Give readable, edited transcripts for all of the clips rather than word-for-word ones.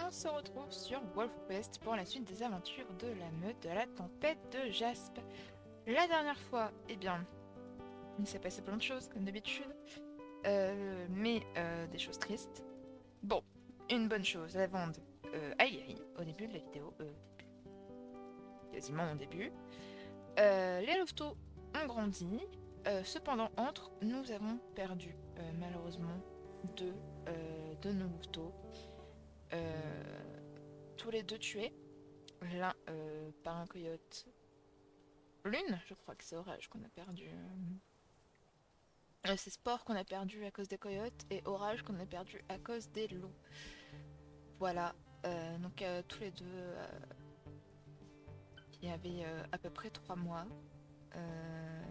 on se retrouve sur Wolfquest pour la suite des aventures de la meute de la tempête de Jaspe. La dernière fois, eh bien, il s'est passé plein de choses, comme d'habitude, mais des choses tristes. Bon, une bonne chose, la vente aïe aïe, au début de la vidéo, quasiment au début. Les louveteaux ont grandi, cependant, entre, nous avons perdu, malheureusement, de nos louveteaux. Tous les deux tués. L'un par un coyote. L'une, je crois que c'est Orage qu'on a perdu. C'est Sport qu'on a perdu à cause des coyotes et Orage qu'on a perdu à cause des loups. Voilà. Donc tous les deux, il y avait à peu près 3 mois. Euh,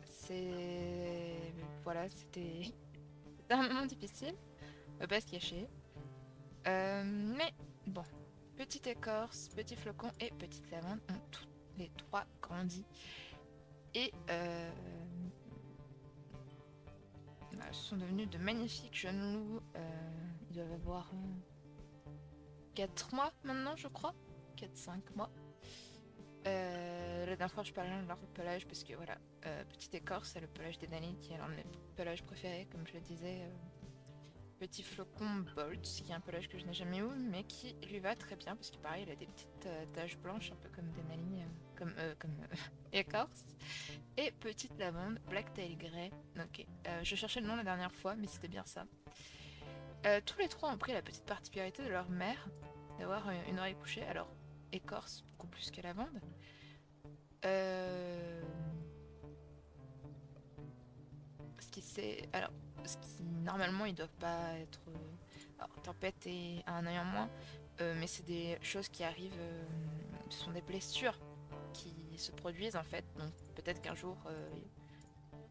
c'est... Voilà, c'était un moment difficile. On peut pas se cacher. Mais bon, petite écorce, petit flocon et petite lavande ont tous les trois grandi. Et ce sont devenus de magnifiques jeunes loups. Ils doivent avoir 4 mois maintenant, je crois. 4-5 mois. La dernière fois, je parlais de leur pelage parce que voilà, petite écorce, c'est le pelage des Dali qui est l'un de mes pelages préférés, comme je le disais. Petit flocon Bolt, qui est un pelage que je n'ai jamais eu, mais qui lui va très bien parce que pareil, il a des petites taches blanches, un peu comme Denali, comme écorce. Et petite lavande, Blacktail Grey. Ok, je cherchais le nom la dernière fois, mais c'était bien ça. Tous les trois ont pris la petite particularité de leur mère d'avoir une oreille couchée. Alors, écorce, beaucoup plus que lavande. Euh... Ce qui c'est. Alors, ce qui normalement ils doivent pas être. Alors, tempête et un œil en moins. Mais c'est des choses qui arrivent. Ce sont des blessures qui se produisent en fait. Donc peut-être qu'un jour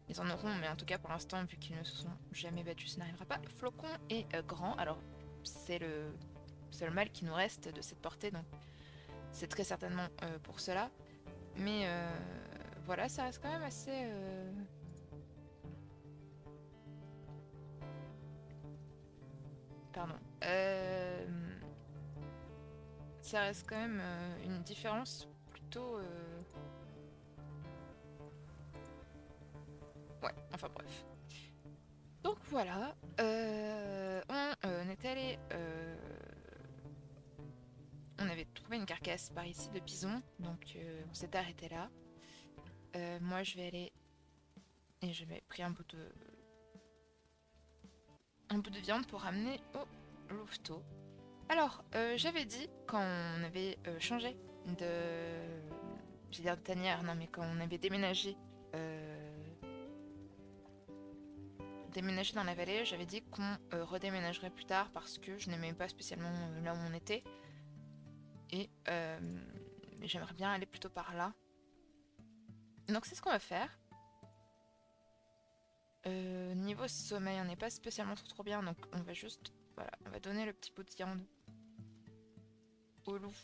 ils en auront, mais en tout cas pour l'instant, vu qu'ils ne se sont jamais battus, ça n'arrivera pas. Flocon est grand, alors c'est le mal qui nous reste de cette portée, donc c'est très certainement pour cela. Mais voilà, ça reste quand même assez. Pardon. Ça reste quand même une différence plutôt. Ouais, enfin bref. Donc voilà, on est allé. On avait trouvé une carcasse par ici de bison, donc on s'est arrêté là. Moi, je vais aller et je vais pris un bout de viande pour ramener au louveteau. Alors, j'avais dit quand on avait changé de, j'ai dire de tanière, non mais quand on avait déménagé dans la vallée, j'avais dit qu'on redéménagerait plus tard parce que je n'aimais pas spécialement là où on était et j'aimerais bien aller plutôt par là. Donc c'est ce qu'on va faire. Niveau sommeil, on n'est pas spécialement trop bien, donc on va juste, voilà, on va donner le petit bout de viande au loup.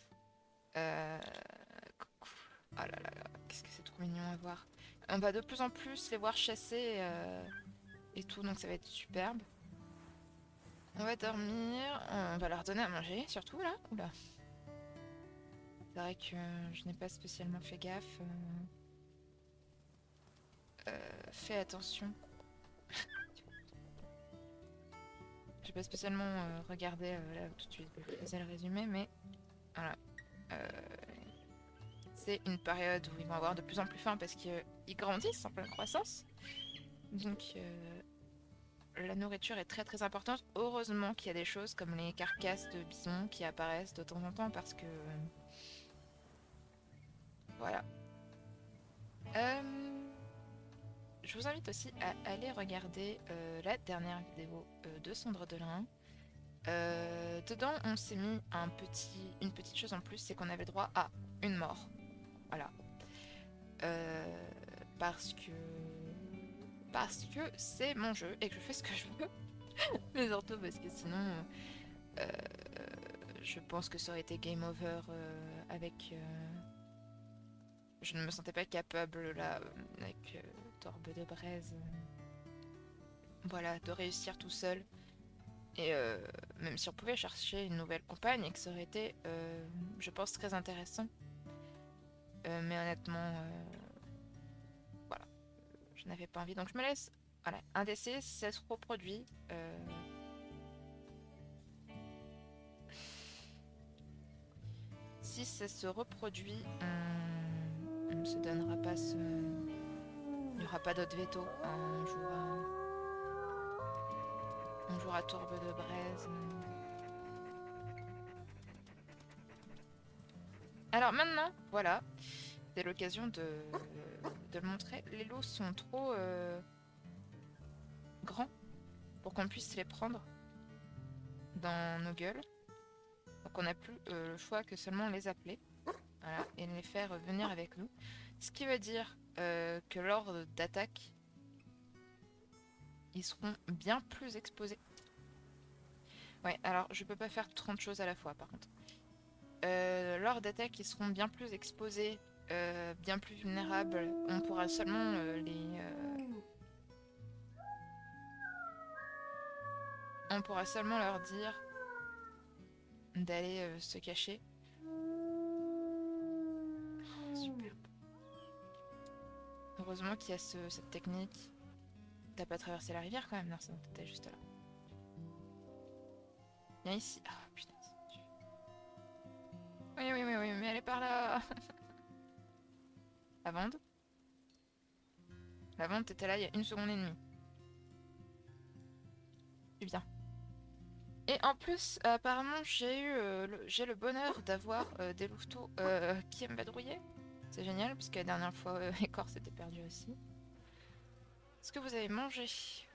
Coucou. Oh là là là, qu'est-ce que c'est trop mignon à voir. On va de plus en plus les voir chasser et tout, donc ça va être superbe. On va dormir, on va leur donner à manger, surtout là. Oula. C'est vrai que je n'ai pas spécialement fait gaffe. Fais attention. J'ai pas spécialement regardé là tout de suite, je faisais le résumé, mais voilà. Euh, c'est une période où ils vont avoir de plus en plus faim parce qu'ils grandissent en pleine croissance. Donc la nourriture est très très importante. Heureusement qu'il y a des choses comme les carcasses de bison qui apparaissent de temps en temps parce que voilà. Euh, je vous invite aussi à aller regarder la dernière vidéo de Cendre de Lin. Dedans, on s'est mis une petite chose en plus, c'est qu'on avait le droit à une mort. Voilà. Euh, parce que c'est mon jeu et que je fais ce que je veux. Mais surtout parce que sinon, euh, je pense que ça aurait été game over avec. Je ne me sentais pas capable là avec Torbe de Braise. voilà, de réussir tout seul. Et même si on pouvait chercher une nouvelle compagne et que ça aurait été, je pense, très intéressant. Mais honnêtement, voilà, je n'avais pas envie. Donc je me laisse, voilà, un décès, si ça se reproduit. Si ça se reproduit, on ne se donnera pas ce... Il n'y aura pas d'autre veto. On jouera tourbe de braise. Alors maintenant, voilà, c'est l'occasion de le montrer. Les lots sont trop grands pour qu'on puisse les prendre dans nos gueules. Donc on n'a plus le choix que seulement les appeler. Voilà, et les faire venir avec nous. Ce qui veut dire que lors d'attaque, ils seront bien plus exposés. Ouais, alors je peux pas faire 30 choses à la fois par contre. Lors d'attaque, ils seront bien plus exposés, bien plus vulnérables. On pourra seulement on pourra seulement leur dire d'aller se cacher. Oh, superbe. Heureusement qu'il y a cette technique. T'as pas traversé la rivière quand même, non, sinon t'étais juste là. Viens ici. Ah putain. Oui, oui, oui, oui, mais elle est par là. La vente. La vente, t'étais là il y a 1 seconde et demie. C'est bien. Et en plus, apparemment, j'ai le bonheur d'avoir des louveteaux qui aiment vadrouiller. C'est génial, parce que la dernière fois, Écor s'était perdu aussi. Est-ce que vous avez mangé?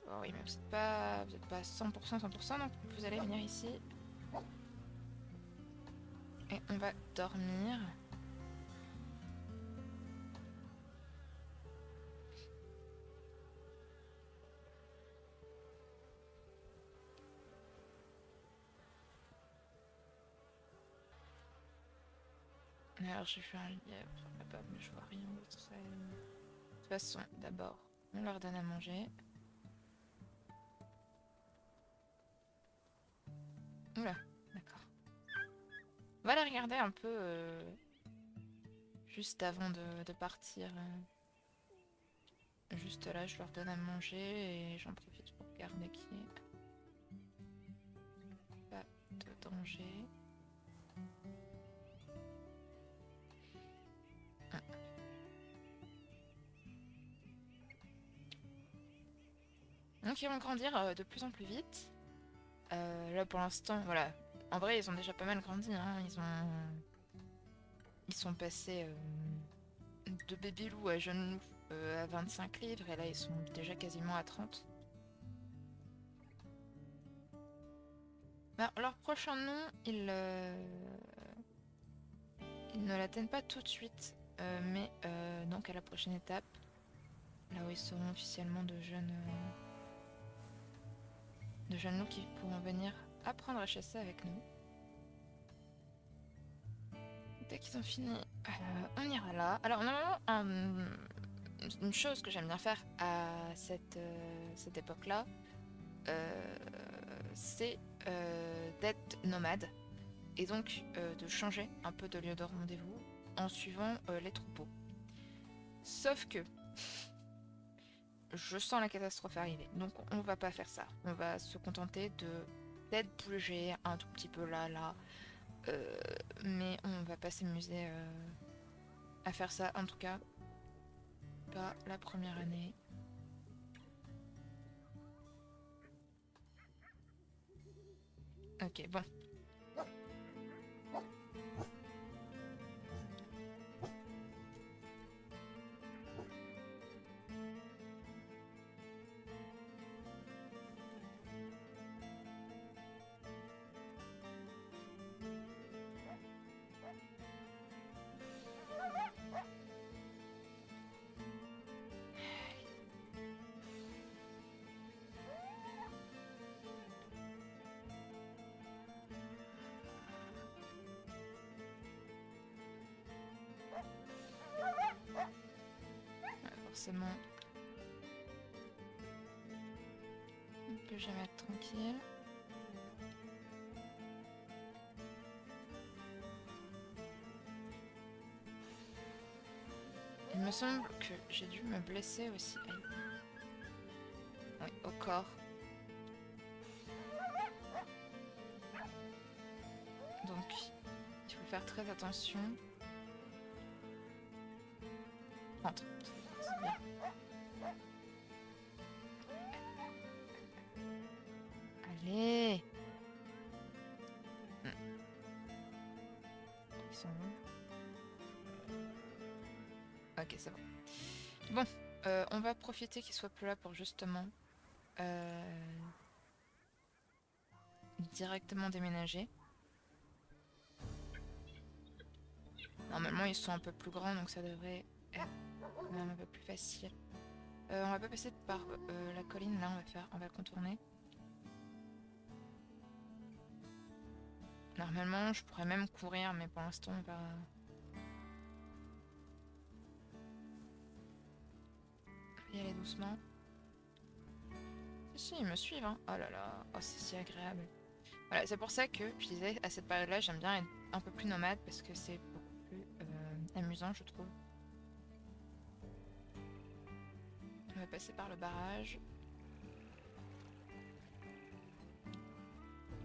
Oh oui, mais vous êtes pas 100%, 100%, donc vous allez venir ici. Et on va dormir. Alors, j'ai fait un lièvre là-bas, mais je vois rien d'autre. De toute façon, d'abord, on leur donne à manger. Oula, d'accord. On va les regarder un peu juste avant de partir. Juste là, je leur donne à manger et j'en profite pour regarder qu'il n'y ait pas de danger. Ah. Donc ils vont grandir de plus en plus vite. Là pour l'instant, voilà. En vrai, ils ont déjà pas mal grandi. Hein. Ils sont passés de bébé loup à jeune loup à 25 livres et là ils sont déjà quasiment à 30. Alors, leur prochain nom, ils ne l'atteignent pas tout de suite, mais donc à la prochaine étape, là où ils seront officiellement de jeunes loups qui pourront venir apprendre à chasser avec nous. Dès qu'ils ont fini, on ira là. Alors normalement, une chose que j'aime bien faire à cette époque-là, c'est d'être nomade et donc de changer un peu de lieu de rendez-vous en suivant les troupeaux. Sauf que je sens la catastrophe arriver, donc on va pas faire ça. On va se contenter de peut-être bouger un tout petit peu là, mais on va pas s'amuser à faire ça, en tout cas pas la première année. Ok, bon. Forcément. que je vais mettre tranquille. Il me semble que j'ai dû me blesser aussi. Aïe. Oui, au corps. Donc, il faut faire très attention. Rentre. C'est bien. Allez. Ils sont où? Ok, c'est bon. Bon, on va profiter qu'il soit plus là pour justement directement déménager. Normalement, ils sont un peu plus grands, donc ça devrait être quand même un peu plus facile. On va pas passer par la colline, là, on va contourner. Normalement, je pourrais même courir, mais pour l'instant, on va y aller doucement. Si, ils me suivent, hein. Oh là là, oh, c'est si agréable. Voilà, c'est pour ça que je disais, à cette période-là, j'aime bien être un peu plus nomade, parce que c'est beaucoup plus amusant, je trouve. On va passer par le barrage.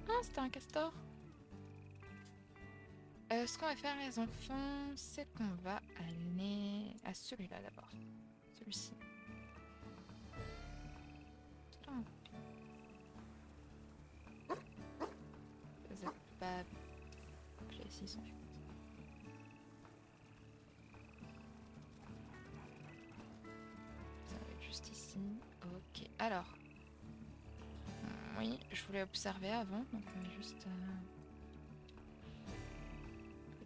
Ah, c'était un castor. Ce qu'on va faire, les enfants, c'est qu'on va aller à celui-là d'abord. Celui-ci. Vous êtes pas précis en fait. Ça va être juste ici. Ok. Alors. Oui, je voulais observer avant, donc on va juste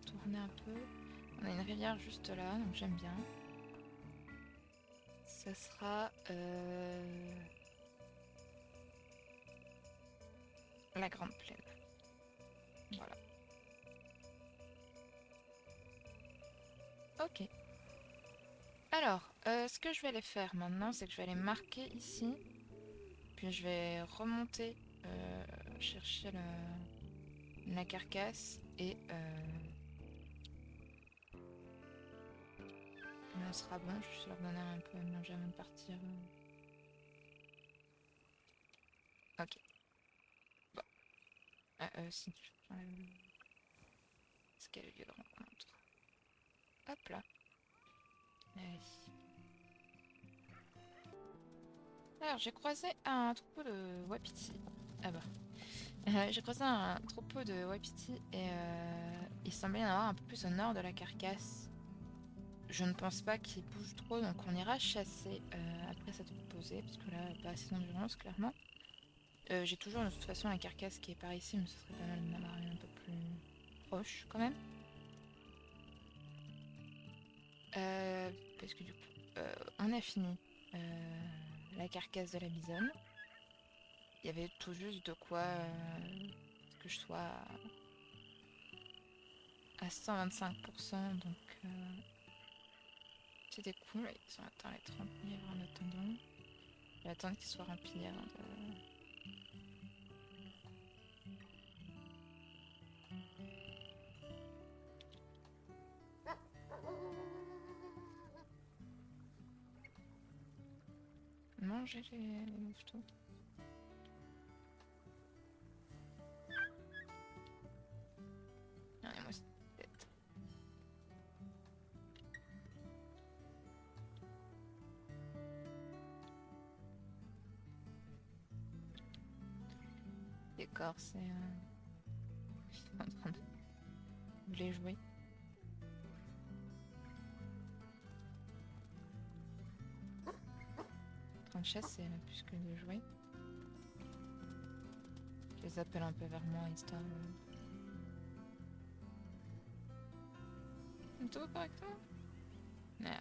tourner un peu. On a une rivière juste là, donc j'aime bien. Ça sera la grande plaine. Voilà. Ok. Alors, ce que je vais aller faire maintenant, c'est que je vais aller marquer ici. Puis je vais remonter, chercher la carcasse et on sera bon. Je vais leur donner un peu à manger avant de partir. Ok. Bon. Si. J'enlève ce qu'est le lieu de rencontre. Hop là. Allez. Alors, j'ai croisé un troupeau de wapiti. Ah bah. J'ai croisé un troupeau de wapiti et il semblait y en avoir un peu plus au nord de la carcasse. Je ne pense pas qu'il bouge trop, donc on ira chasser après s'être reposé, parce que là, pas assez d'endurance, clairement. J'ai toujours de toute façon la carcasse qui est par ici, mais ce serait pas mal d'en avoir une un peu plus proche quand même. Parce que du coup, on a fini la carcasse de la bisonne. Il y avait tout juste de quoi que je sois à 125%, donc c'était cool. Ils ont atteint les 30 livres en attendant. Je vais attendre qu'ils soient remplis avant de... manger les louveteaux. Regardez-moi cette tête. Décor, c'est en train de les jouer. En train de chasser là, plus que de jouer. Je les appelle un peu vers moi, histoire tout va correctement. Ah,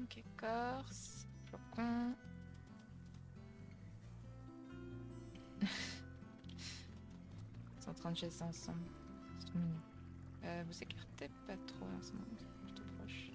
ok, écorce, flocon. train de chasser ensemble. C'est trop mignon. Vous écartez pas trop en ce moment, c'est plutôt proche.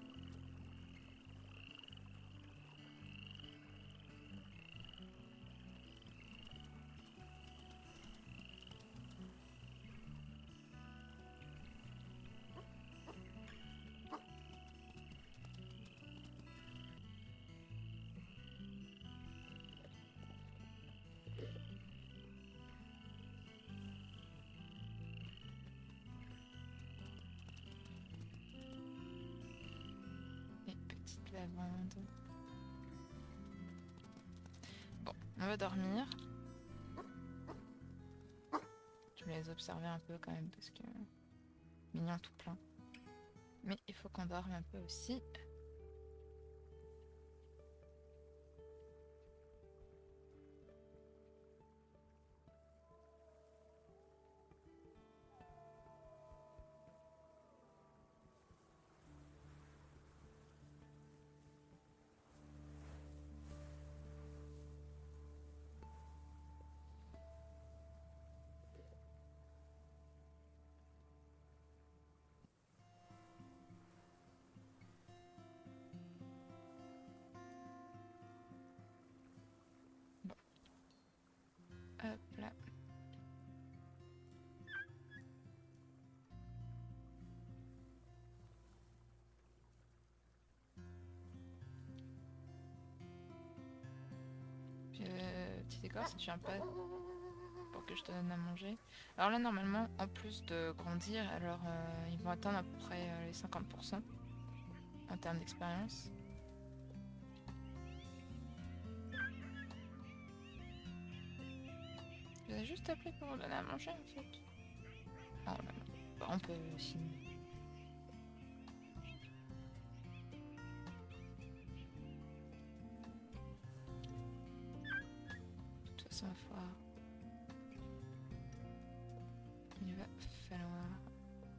Et petite lavande. Bon, on va dormir. Je vais les observer un peu quand même parce que mignon tout plein. Mais il faut qu'on dorme un peu aussi. Bon, hop là. Petit décor, si tu viens pas pour que je te donne à manger. Alors là, normalement, en plus de grandir, alors ils vont atteindre à peu près les 50% en termes d'expérience. Je vous ai juste appelé pour vous donner à manger en fait. Oh là là. Bon, on peut aussi. De toute façon, il va falloir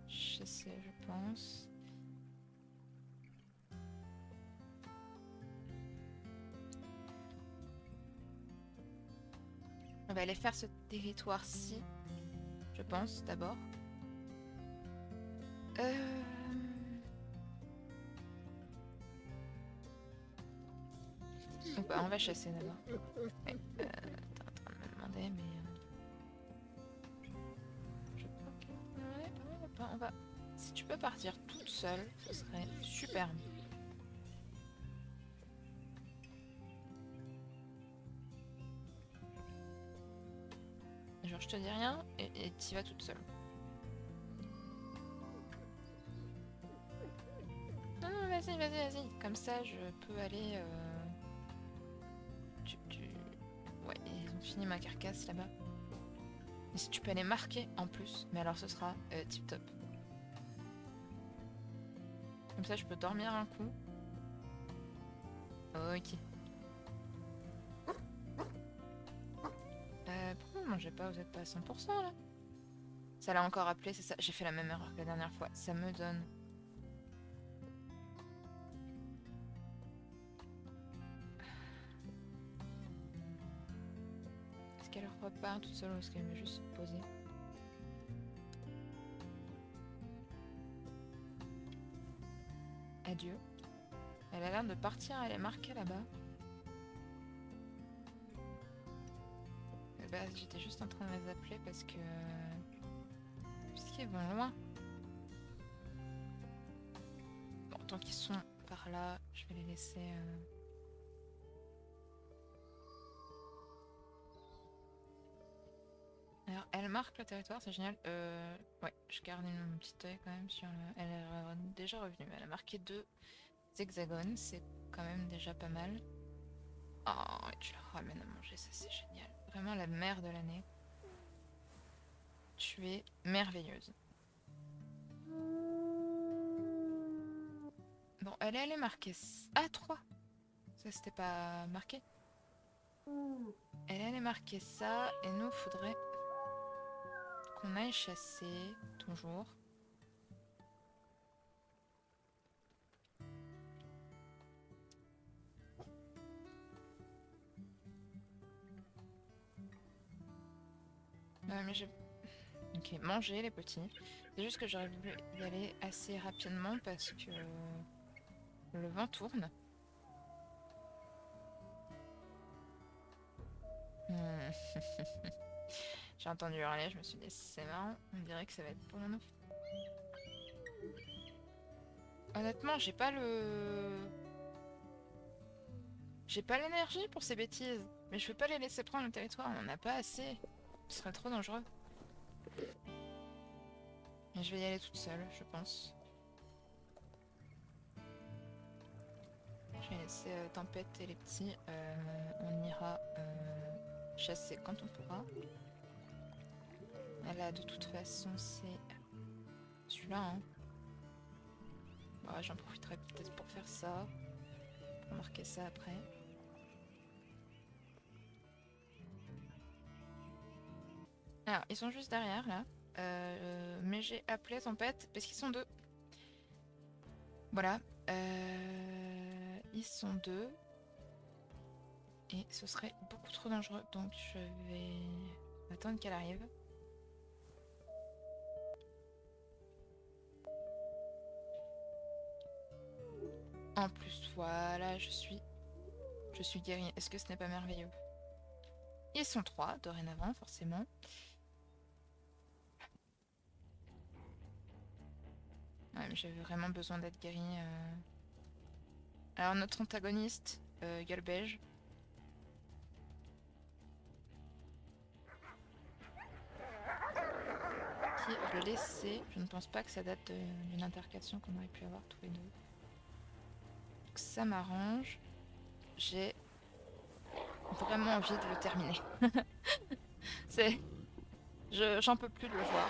chasser, je pense. On va aller faire ce territoire-ci, je pense, d'abord. On va chasser d'abord. Ouais, t'es en train de me demander, mais... je crois que... Ouais, on va... Si tu peux partir toute seule, ce serait super. Genre, je te dis rien et t'y vas toute seule. Non, non, vas-y, vas-y, vas-y. Comme ça, je peux aller... Ouais, ils ont fini ma carcasse là-bas. Et si tu peux aller marquer en plus, mais alors ce sera tip top. Comme ça, je peux dormir un coup. Ok. Pourquoi vous mangez pas? Vous êtes pas à 100% là? Ça l'a encore appelé, c'est ça. J'ai fait la même erreur que la dernière fois. Ça me donne... Est-ce qu'elle repart toute seule ou est-ce qu'elle veut juste se poser? Adieu. Elle a l'air de partir, elle est marquée là-bas. Bah, j'étais juste en train de les appeler parce que... Puisqu'ils vont loin. Bon, tant qu'ils sont par là, je vais les laisser... Alors, elle marque le territoire, c'est génial. Ouais, je garde une petite œil quand même sur le... Elle est déjà revenue. Elle a marqué 2 hexagones, c'est quand même déjà pas mal. Oh, et tu la ramènes à manger, ça c'est génial. Vraiment la mère de l'année. Tu es merveilleuse. Bon, elle est allée marquer... Ah, 3. Ça, c'était pas marqué. Elle est allée marquer ça, et nous, faudrait qu'on aille chasser, toujours. Mais j'ai... Ok, manger les petits. C'est juste que j'aurais voulu y aller assez rapidement parce que le vent tourne. Hmm. J'ai entendu hurler, je me suis dit c'est marrant, on dirait que ça va être pour nous. Honnêtement, j'ai pas l'énergie pour ces bêtises. Mais je peux pas les laisser prendre le territoire, on en a pas assez. Ce serait trop dangereux. Mais je vais y aller toute seule, je pense. Je vais laisser Tempête et les petits. On ira chasser quand on pourra. Là, de toute façon, c'est celui-là. Hein. Bah, j'en profiterai peut-être pour faire ça. Pour marquer ça après. Alors, ils sont juste derrière, là. Mais j'ai appelé Tempête parce qu'ils sont deux. Voilà. Ils sont deux. Et ce serait beaucoup trop dangereux. Donc, je vais attendre qu'elle arrive. En plus, voilà, je suis guérie. Est-ce que ce n'est pas merveilleux? Ils sont trois, dorénavant, forcément. Ouais, mais j'avais vraiment besoin d'être guérie. Alors, notre antagoniste, gueule beige. Qui est blessé. Je ne pense pas que ça date d'une altercation qu'on aurait pu avoir tous les deux. Donc, ça m'arrange. J'ai vraiment envie de le terminer. C'est... J'en peux plus de le voir.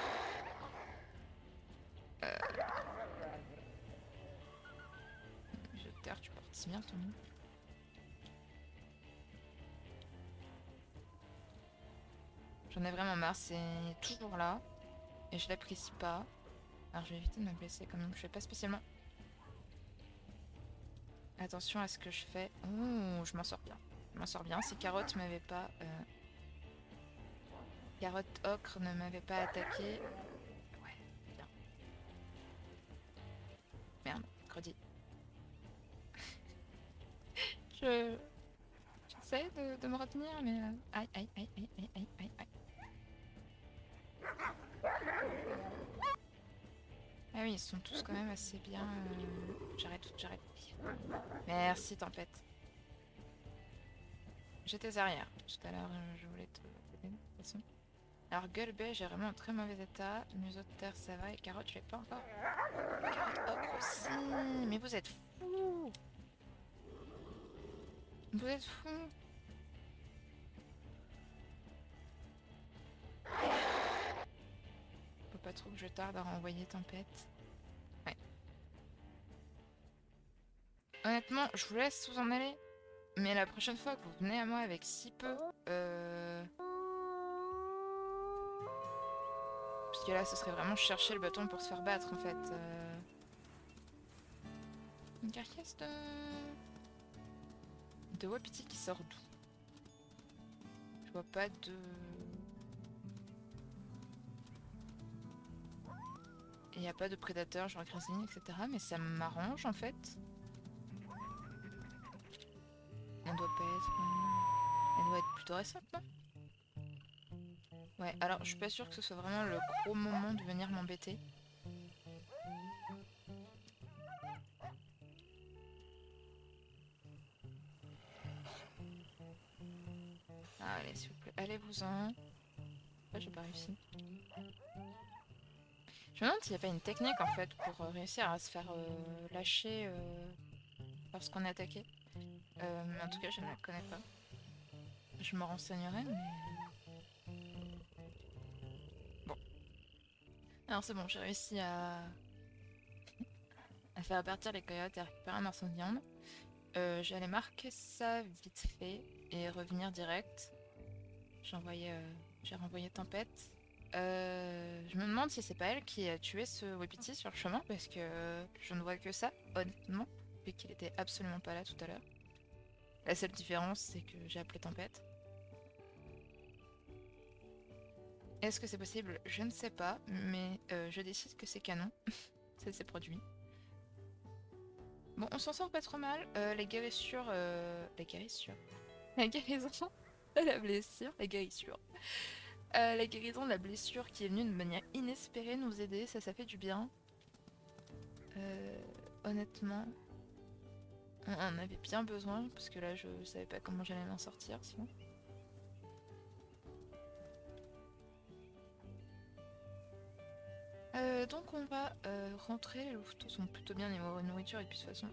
Je terre, tu portes si bien ton nom. J'en ai vraiment marre, c'est toujours là. Et je l'apprécie pas. Alors je vais éviter de me blesser quand même. Je fais pas spécialement attention à ce que je fais. Ouh, je m'en sors bien. Je m'en sors bien. Si Carotte m'avait pas... Carotte ocre ne m'avait pas attaqué. Ouais, bien. Merde, credi. Je... J'essaie de me retenir, mais... Aïe, aïe, aïe, aïe, aïe, aïe, aïe, aïe. Ah oui, ils sont tous quand même assez bien... J'arrête, j'arrête. Merci, Tempête. J'étais arrière. Tout à l'heure, je voulais te aider, de toute façon. Alors, gueule beige est vraiment en très mauvais état. Museau de terre, ça va. Et carotte, je l'ai pas encore. Carotte ocre aussi. Mais vous êtes fous. Vous êtes fous. Faut pas trop que je tarde à renvoyer Tempête. Ouais. Honnêtement, je vous laisse vous en aller. Mais la prochaine fois que vous venez à moi avec si peu... Parce que là, ce serait vraiment chercher le bâton pour se faire battre, en fait. Une carcasse de wapiti qui sort d'où? Je vois pas de... Il n'y a pas de prédateur, genre grisine, etc. Mais ça m'arrange, en fait. Elle doit pas être... Elle doit être plutôt récente, non? Ouais, alors je suis pas sûre que ce soit vraiment le gros moment de venir m'embêter. Ah, allez, s'il vous plaît, allez-vous-en. Ah, j'ai pas réussi. Je me demande s'il n'y a pas une technique en fait pour réussir à se faire lâcher lorsqu'on est attaqué. Mais en tout cas, je ne la connais pas. Je me renseignerai, mais... Bon. Alors c'est bon, j'ai réussi à faire partir les coyotes et à récupérer un morceau de viande. J'allais marquer ça vite fait et revenir direct. J'ai renvoyé Tempête. Je me demande si c'est pas elle qui a tué ce Wapiti sur le chemin parce que je ne vois que ça, honnêtement, vu qu'il était absolument pas là tout à l'heure. La seule différence, c'est que j'ai appelé Tempête. Est-ce que c'est possible? Je ne sais pas, mais je décide que c'est canon. Ça s'est produit. Bon, on s'en sort pas trop mal. Les guérissures... Les guérissures? La guérison de la blessure. La guérissure. La guérison de la blessure qui est venue de manière inespérée nous aider. Ça fait du bien. Honnêtement, on en avait bien besoin. Parce que là, je savais pas comment j'allais m'en sortir, sinon. Donc on va rentrer. Les louveteaux sont plutôt bien niveau nourriture. Et puis de toute façon,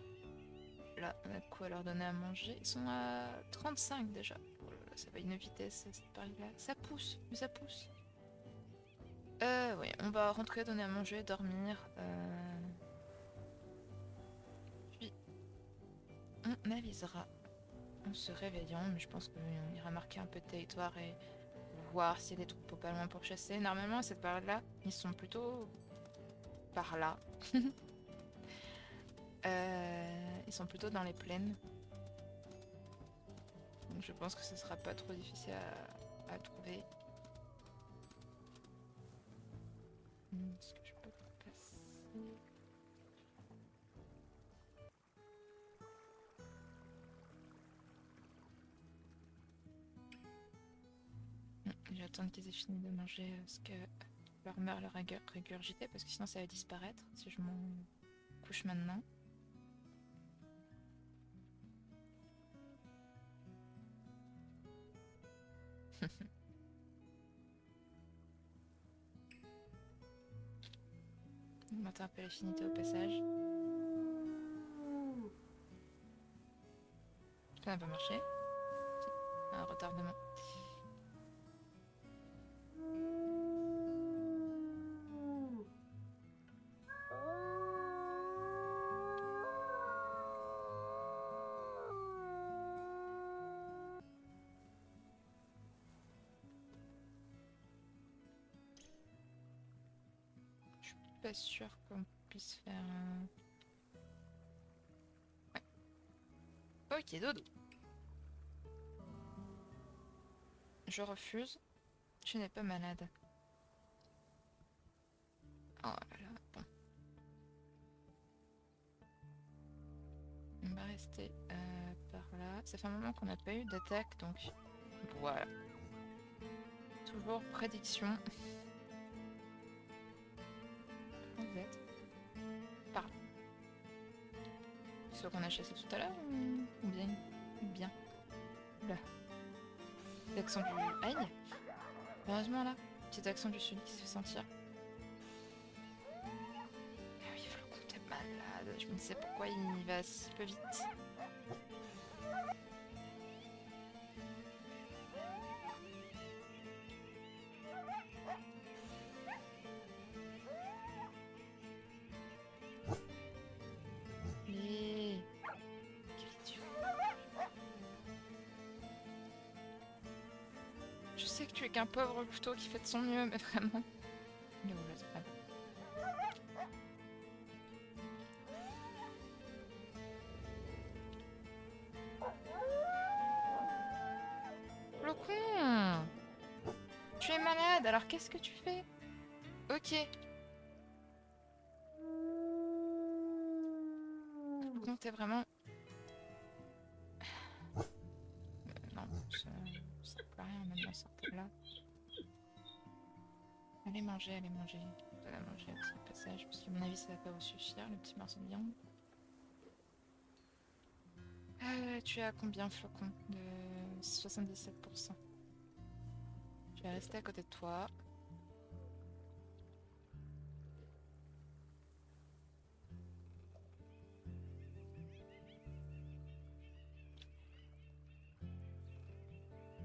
là, on a de quoi leur donner à manger. Ils sont à 35 déjà. Oh là là, ça va une vitesse, cette pareille-là. Ça pousse, mais ça pousse. Oui, on va rentrer, donner à manger, dormir. Puis, on avisera en se réveillant. Mais je pense qu'on ira marquer un peu de territoire et voir s'il y a des troupeaux pas loin pour chasser. Normalement, à cette période-là, ils sont plutôt par là. Ils sont plutôt dans les plaines. Donc je pense que ce sera pas trop difficile à trouver. Est-ce que je peux passer? Je vais attendre qu'ils aient fini de manger ce que leur mère leur a régurgité parce que sinon ça va disparaître si je m'en couche maintenant. On matin un peu l'affinité au passage. Ça n'a pas marché. Un retardement. Je suis pas sûre qu'on puisse faire un... Ouais. Ok, dodo. Je refuse. Je n'ai pas malade. Oh là là, bon. On va rester par là. Ça fait un moment qu'on n'a pas eu d'attaque, donc voilà. Toujours prédiction. Où vous êtes? Par là. Ceux qu'on a chassé tout à l'heure ou bien? Bien. Là. L'accent du... Aïe. Heureusement là. Petit accent du sud qui se fait sentir. Ah oui, Flocon, t'es malade. Je me disais pourquoi il va si peu vite. Mais... Quel idiot. Je sais que tu es qu'un pauvre louveteau qui fait de son mieux, mais vraiment... Il est où là, ce problème? Flocon! Tu es malade, alors qu'est-ce que tu fais? Ok. Flocon, t'es vraiment... non, ça sert à rien maintenant, sortez de là. Allez manger, allez manger. Vous allez manger un petit passage, parce qu'à mon avis ça va pas vous suffire, le petit morceau de viande. Tu as combien, Flocon? De 77%. Je vais rester à côté de toi.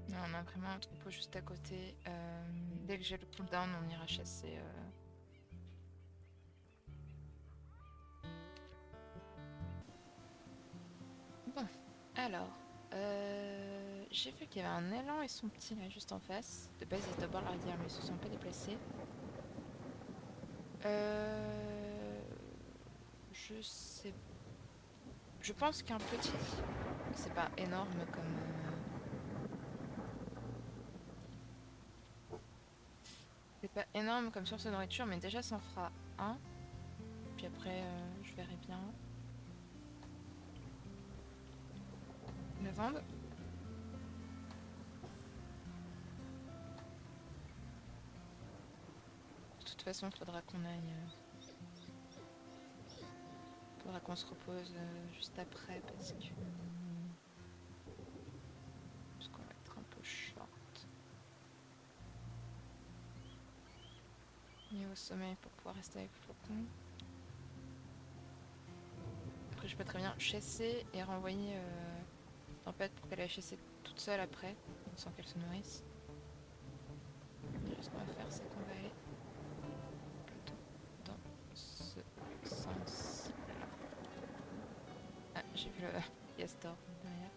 Non, on a vraiment un troupeau juste à côté. Dès que j'ai le cooldown, on ira chasser. Bon, alors. J'ai vu qu'il y avait un élan et son petit là juste en face. De base, ils étaient au bord de la rivière, mais ils se sont un peu déplacés. Je sais. Je pense qu'un petit. C'est pas énorme comme. C'est pas énorme comme source de nourriture, mais déjà ça en fera un. Puis après, je verrai bien. Lavande. De toute façon, il faudra qu'on aille. Faudra qu'on se repose juste après parce qu'on va être un peu short. Mis au sommeil pour pouvoir rester avec Flocon. Après, je peux très bien chasser et renvoyer Tempête pour qu'elle aille chasser toute seule après, sans qu'elle se nourrisse. Déjà, ce qu'on va faire, c'est qu'on va aller plutôt dans ce sens. Ah, j'ai vu le Castor derrière.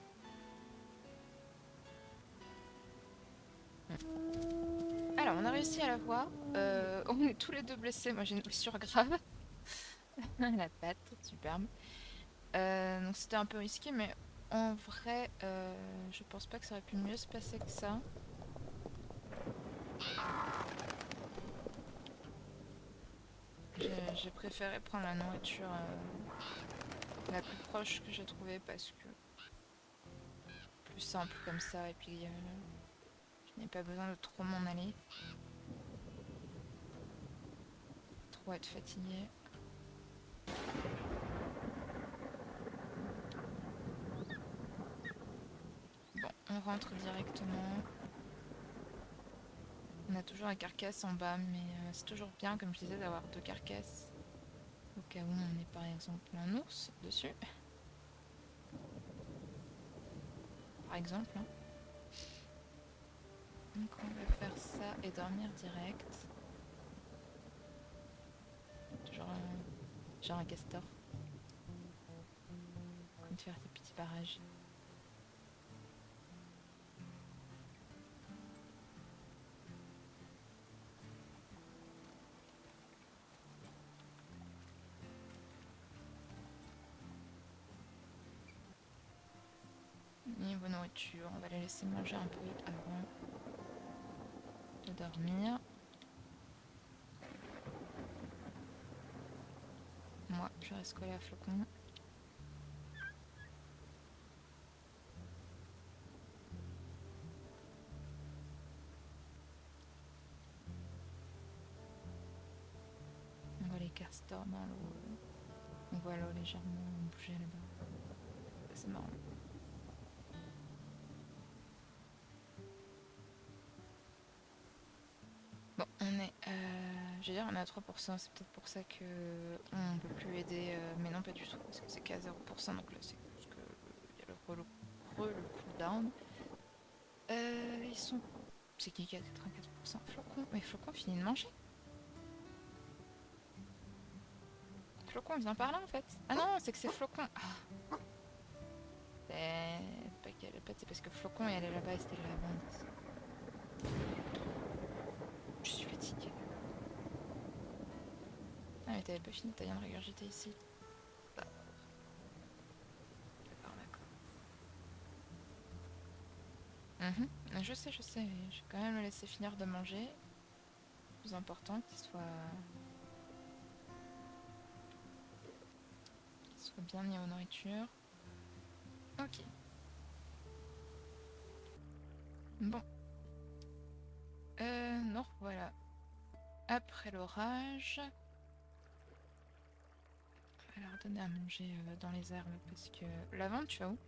Alors, on a réussi à la voir. On est tous les deux blessés. Moi, j'ai une blessure grave. La patte, superbe. Donc, c'était un peu risqué, mais en vrai, je pense pas que ça aurait pu mieux se passer que ça. J'ai préféré prendre la nourriture la plus proche que j'ai trouvée parce que plus simple comme ça et puis je n'ai pas besoin de trop m'en aller, trop être fatiguée. Bon, on rentre directement. On a toujours la carcasse en bas, mais c'est toujours bien, comme je disais, d'avoir deux carcasses au cas où on est par exemple un ours dessus, par exemple. Hein. Donc on va faire ça et dormir direct. Genre un castor. Comme de faire des petits barrages. Niveau nourriture, on va les laisser manger un peu avant de dormir. Moi, je reste collée à Flocon. On voit les castors dans l'eau. On voit l'eau légèrement bouger là-bas. C'est marrant. Bon, on est... je veux dire, on est à 3%. C'est peut-être pour ça que on peut plus aider. Mais non, pas du tout. Parce que c'est qu'à 0%. Donc là, c'est parce que il y a le cooldown. Ils sont... C'est qui a 84%? Flocon. Mais Flocon finit de manger. Flocon vient par là en fait. Ah non, c'est que c'est Flocon. Ah. C'est pas qu'elle a pas, c'est parce que Flocon est allé là-bas et c'était la lavande. Je suis fatiguée. Ah mais t'avais pas fini, t'as rien de régurgiter ici. Ah, d'accord, d'accord. Je sais, je sais. Je vais quand même le laisser finir de manger. Plus important qu'il soit bien mis aux nourritures. Ok. Bon. Non, voilà. Après l'orage, on va leur donner à manger dans les herbes parce que... Lavande, tu vas où?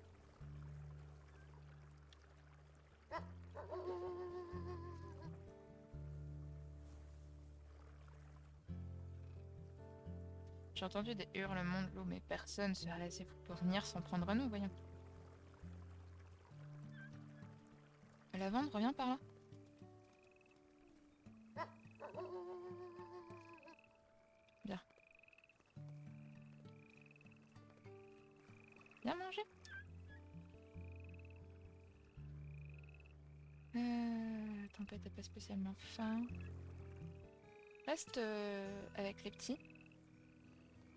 J'ai entendu des hurlements de loup, mais personne se laissé pour venir s'en prendre à nous, voyons. Lavande, reviens par là. Bien. Viens manger. Tempête, t'as pas spécialement faim. Reste avec les petits.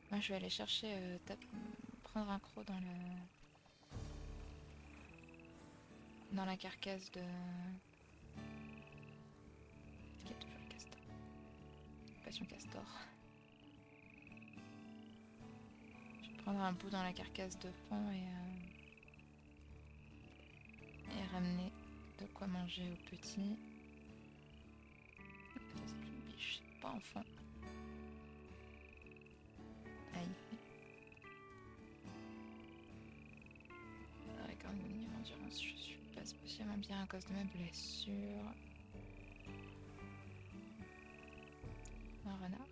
Moi, je vais aller chercher, prendre un croc dans la carcasse de... Est-ce qu'il y a toujours le castor? passion castor. Je vais prendre un bout dans la carcasse de fond et ramener de quoi manger aux petits. Ça, c'est une biche, c'est pas enfant. Aïe. Avec un niveau d'endurance, je suis pas spécialement bien à cause de mes blessures. Un renard.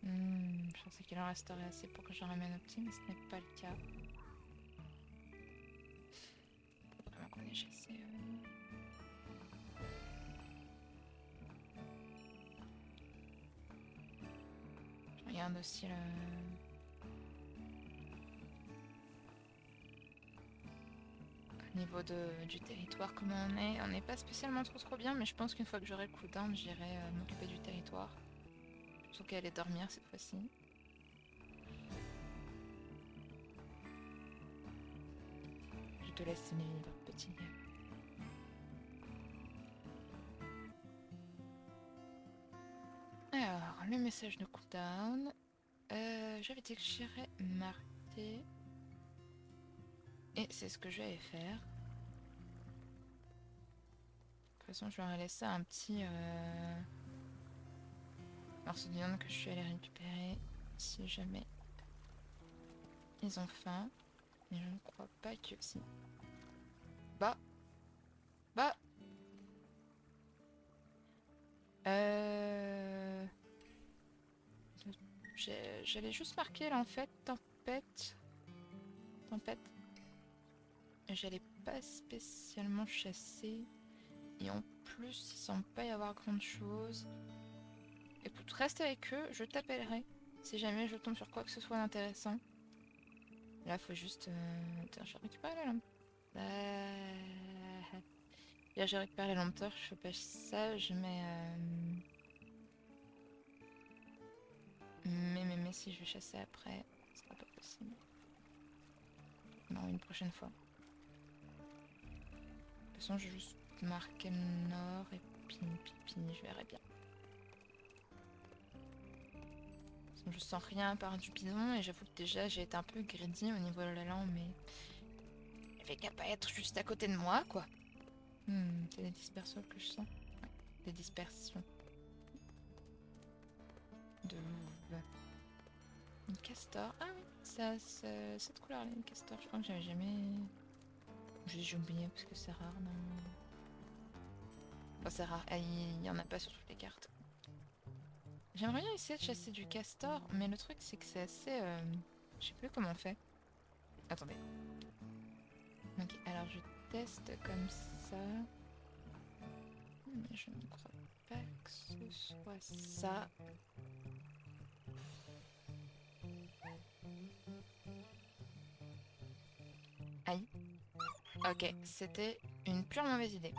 Je pensais qu'il en resterait assez pour que j'en ramène au petit, mais ce n'est pas le cas. Faut vraiment qu'on ait chassé. Je regarde aussi au niveau du territoire, comment on est. On n'est pas spécialement trop bien, mais je pense qu'une fois que j'aurai le cooldown, j'irai m'occuper du territoire. Surtout qu'elle est dormir cette fois-ci. Je te laisse vivre, petit. Alors, le message de cooldown. J'avais dit que j'irais marquer. Et c'est ce que je vais faire. De toute façon, je leur ai laissé un petit morceau de viande que je suis allée récupérer si jamais ils ont faim. Mais je ne crois pas que si. Bah. J'allais juste marquer là en fait, tempête. J'allais pas spécialement chasser. Et en plus, il semble pas y avoir grande chose. Écoute, reste avec eux, je t'appellerai. Si jamais je tombe sur quoi que ce soit d'intéressant. Là, faut juste... Tiens, j'ai récupéré la lampe. Là, j'ai récupéré la lampe torche, je fais pas sage, mais si je vais chasser après, ce sera pas possible. Non, une prochaine fois. De toute façon, je vais juste marquer le nord et puis je verrai bien. Je sens rien par du bidon et j'avoue que déjà j'ai été un peu greedy au niveau de la lampe, mais il avait qu'à pas être juste à côté de moi, quoi. C'est des dispersions que je sens. Ouais, des dispersions. De louve. Une castor. Ah oui, ça, cette couleur-là, une castor. Je crois que j'avais jamais... J'ai oublié parce que c'est rare, non. Enfin, c'est rare. Il y en a pas sur toutes les cartes. J'aimerais bien essayer de chasser du castor, mais le truc c'est que c'est assez... Je sais plus comment on fait. Attendez. Ok, alors je teste comme ça. Mais je ne crois pas que ce soit ça. Aïe. Ok, c'était une pure mauvaise idée.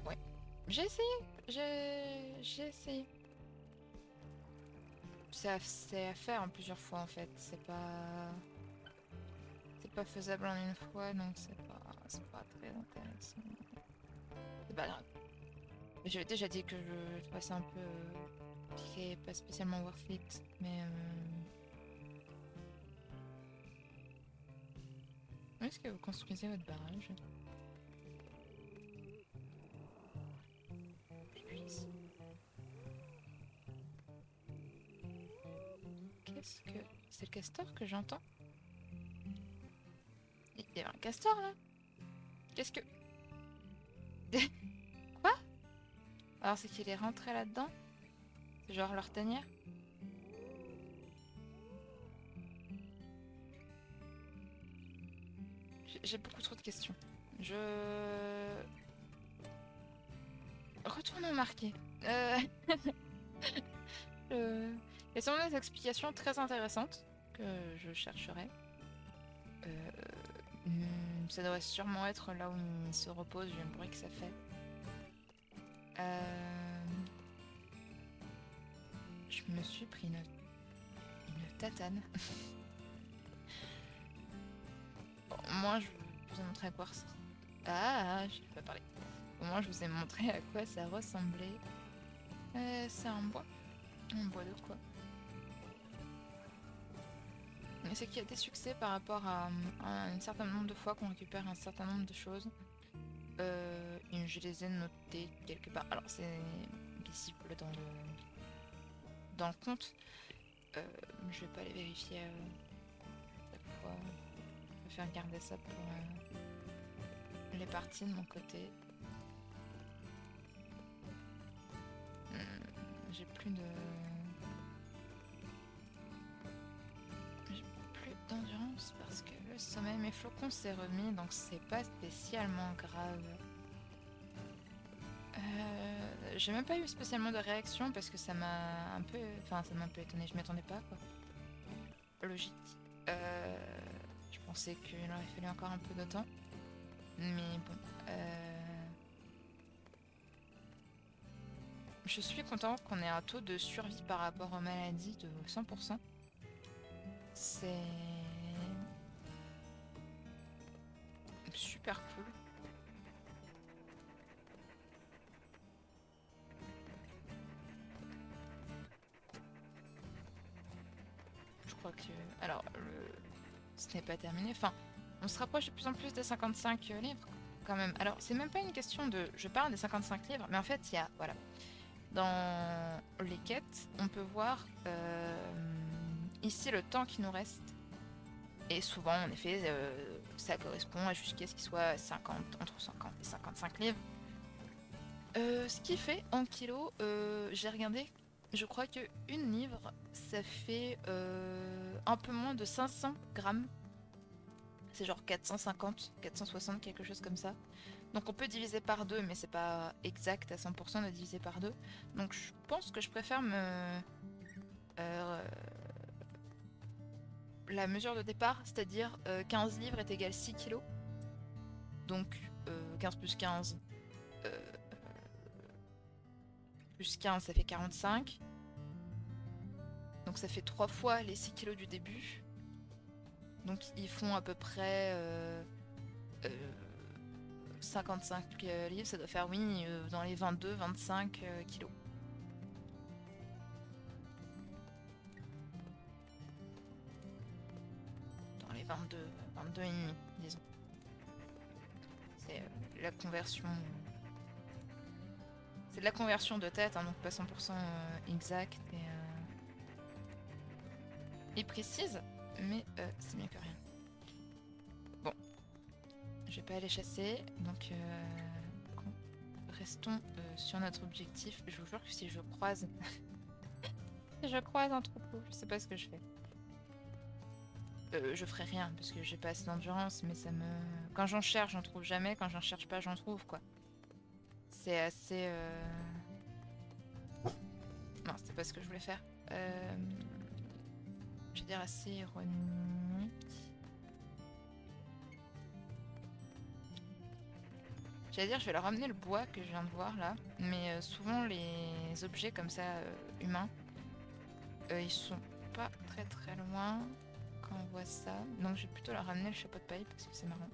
Ouais. J'ai essayé. J'ai essayé. C'est à faire en plusieurs fois en fait. C'est pas faisable en une fois, donc c'est pas très intéressant. C'est pas grave. J'avais déjà dit que je trouvais ça un peu compliqué, pas spécialement worth it, mais où est-ce que vous construisez votre barrage? Ici. Qu'est-ce que... C'est le castor que j'entends? Il y a un castor là? Qu'est-ce que... Quoi? Alors c'est qu'il est rentré là-dedans? C'est genre leur tanière? J'ai beaucoup trop de questions. Retournons marqué. Il y a sûrement des explications très intéressantes que je chercherai. Ça doit sûrement être là où il se repose, vu le bruit que ça fait. Je me suis pris une tatane. Bon, moi, je vais vous montrer à quoi ça. Ah, je vais pas parler. Au moins, je vous ai montré à quoi ça ressemblait. C'est un bois. Un bois de quoi? Mais c'est qu'il y a des succès par rapport à un certain nombre de fois qu'on récupère un certain nombre de choses. Et je les ai notées quelque part. Alors, c'est visible dans le compte. Je vais pas les vérifier chaque fois. Je vais faire garder ça pour les parties de mon côté. J'ai plus de... J'ai plus d'endurance parce que le sommeil mes flocons s'est remis, donc c'est pas spécialement grave. J'ai même pas eu spécialement de réaction parce que ça m'a un peu... Enfin, ça m'a un peu étonné, je m'y attendais pas, quoi. Logique. Euh, je pensais qu'il aurait fallu encore un peu de temps. Mais bon. Je suis content qu'on ait un taux de survie par rapport aux maladies de 100%. C'est super cool. Je crois que... Alors, ce n'est pas terminé. Enfin, on se rapproche de plus en plus des 55 livres, quand même. Alors, c'est même pas une question de... Je parle des 55 livres, mais en fait, il y a... Voilà. Dans les quêtes, on peut voir ici le temps qui nous reste. Et souvent, en effet, ça correspond à jusqu'à ce qu'il soit 50, entre 50 et 55 livres. Ce qui fait en kilos, j'ai regardé, je crois que une livre, ça fait un peu moins de 500 grammes. C'est genre 450, 460, quelque chose comme ça. Donc on peut diviser par deux, mais c'est pas exact à 100% de diviser par deux. Donc je pense que je préfère la mesure de départ, c'est-à-dire 15 livres est égal 6 kilos. Donc 15 plus 15 plus 15, ça fait 45. Donc ça fait 3 fois les 6 kilos du début. Donc ils font à peu près 55 livres, ça doit faire, oui, dans les 22-25 kilos. Dans les 22, 22 et demi, disons. C'est la conversion... C'est de la conversion de tête, hein, donc pas 100% exact et précise, mais c'est mieux que rien. Bon, je vais pas aller chasser, donc restons sur notre objectif. Je vous jure que si je croise... si je croise un troupeau, je sais pas ce que je fais. Je ferai rien, parce que j'ai pas assez d'endurance, mais ça me... Quand j'en cherche, j'en trouve jamais, quand j'en cherche pas, j'en trouve, quoi. C'est assez... Non, c'était pas ce que je voulais faire. Je vais dire assez ironique. J'allais dire, je vais leur ramener le bois que je viens de voir là. Mais souvent, les objets comme ça, humains, ils sont pas très très loin quand on voit ça. Donc je vais plutôt leur ramener le chapeau de paille parce que c'est marrant.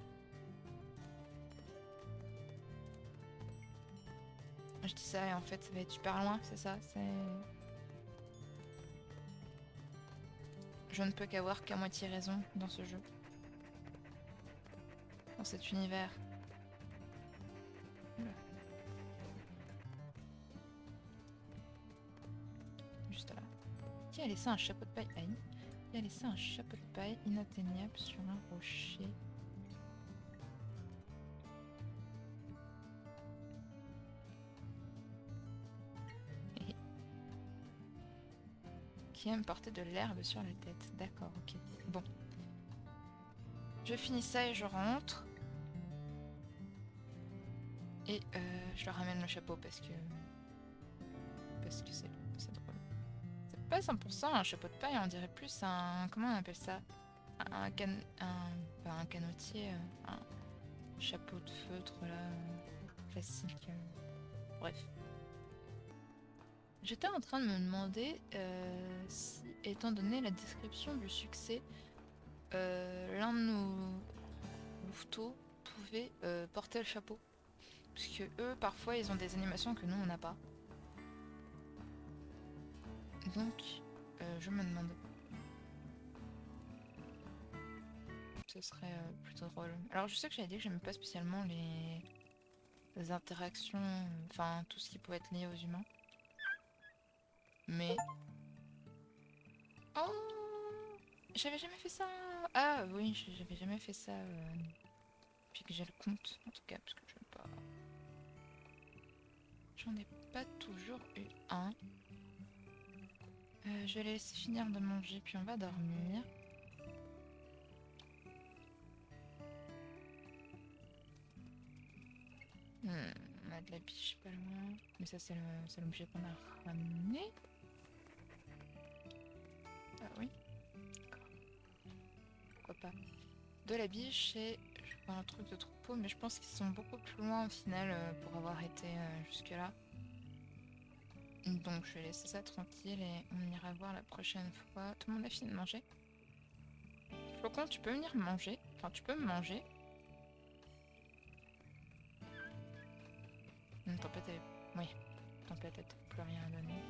Je dis ça et en fait, ça va être super loin, c'est ça. Je ne peux qu'avoir qu'à moitié raison dans ce jeu. Dans cet univers. Juste là. Qui a laissé un chapeau de paille? Aïe. Qui a laissé un chapeau de paille inatteignable sur un rocher? Et... Qui aime porter de l'herbe sur la tête? D'accord, ok. Bon. Je finis ça et je rentre. Et je leur ramène le chapeau parce que c'est drôle. C'est pas 100% un chapeau de paille, on dirait plus un... Comment on appelle ça? Pas un canotier, un chapeau de feutre là, classique. Bref. J'étais en train de me demander si, étant donné la description du succès, l'un de nos louveteaux fait porter le chapeau. Parce que eux, parfois, ils ont des animations que nous, on n'a pas. Donc, je me demande. Ce serait plutôt drôle. Alors, je sais que j'avais dit que j'aimais pas spécialement les interactions, enfin, tout ce qui pouvait être lié aux humains. Mais... Oh! J'avais jamais fait ça! Ah oui, j'avais jamais fait ça depuis que j'ai le compte, en tout cas, parce que je veux pas... J'en ai pas toujours eu un. Je vais les laisser finir de manger, puis on va dormir. On a de la biche pas loin. Mais ça, c'est l'objet qu'on a ramené. Ah oui, pourquoi pas. De la biche et je vois un truc de troupeau, mais je pense qu'ils sont beaucoup plus loin au final pour avoir été jusque-là. Donc je vais laisser ça tranquille et on ira voir la prochaine fois. Tout le monde a fini de manger. Flocon, tu peux venir manger. Enfin, tu peux me manger. Tempête, oui. Tempête, elle plus rien à donner.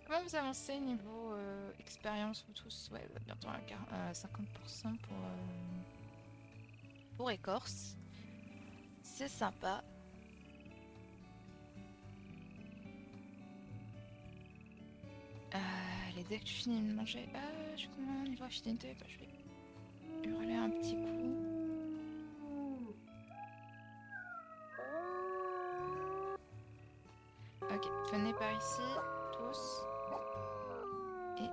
Comment vous avancez niveau expérience vous tous? Ouais, bientôt à 50% pour écorce. C'est sympa. Allez, dès que tu finis de manger... je suis comment niveau affinité? Bah, je vais hurler un petit coup. Ok, venez par ici, tous. Et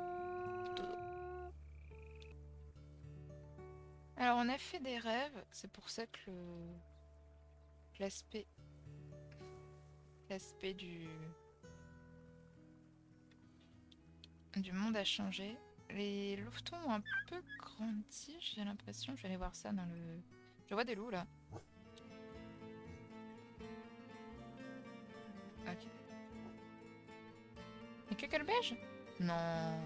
dodo. Alors, on a fait des rêves. C'est pour ça que l'aspect du monde a changé. Les louvetons ont un peu grandi, j'ai l'impression. Je vais aller voir ça dans le... Je vois des loups, là. Ok. Et que quel beige? Non.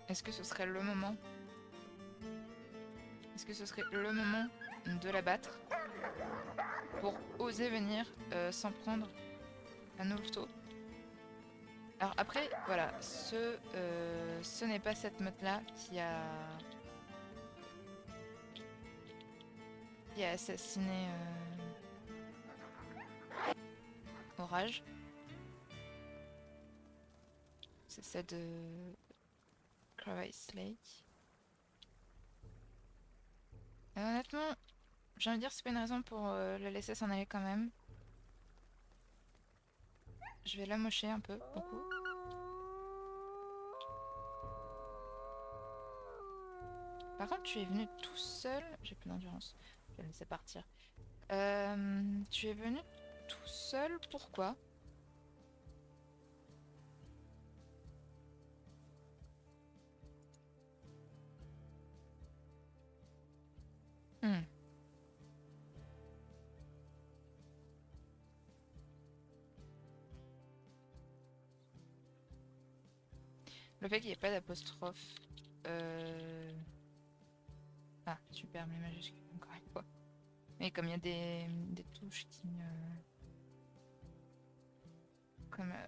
Est-ce que ce serait le moment? Est-ce que ce serait le moment de la battre pour oser venir s'en prendre à nos louveteaux? Alors après, voilà, ce n'est pas cette meute-là qui a assassiné Orage. C'est celle de Cravice Lake. Honnêtement, j'ai envie de dire c'est pas une raison pour la laisser s'en aller quand même. Je vais la mocher un peu, beaucoup. Par contre, tu es venu tout seul. J'ai plus d'endurance. Je vais le laisser partir. Tu es venu tout seul, pourquoi? Hmm. Le fait qu'il n'y ait pas d'apostrophe. Ah, super, mais majuscule, encore une fois. Mais comme il y a des touches qui... comme la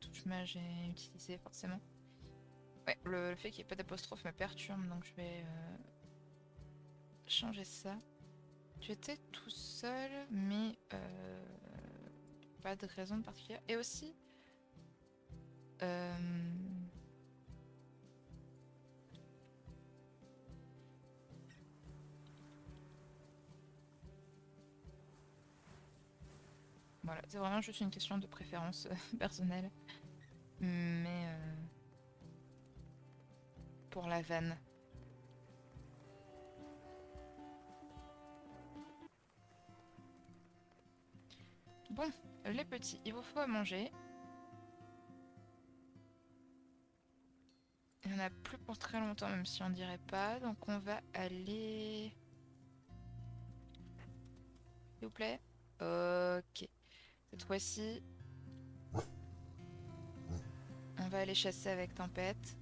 touche mage est utilisée forcément. Ouais, le fait qu'il n'y ait pas d'apostrophe me perturbe, donc je vais changer ça. Tu étais tout seul, mais pas de raison particulière. Et aussi, voilà, c'est vraiment juste une question de préférence personnelle. Mais pour la vanne. Bon, les petits, il vous faut à manger. Il n'y en a plus pour très longtemps, même si on dirait pas. Donc on va aller... S'il vous plaît. Ok. Cette fois-ci, on va aller chasser avec Tempête.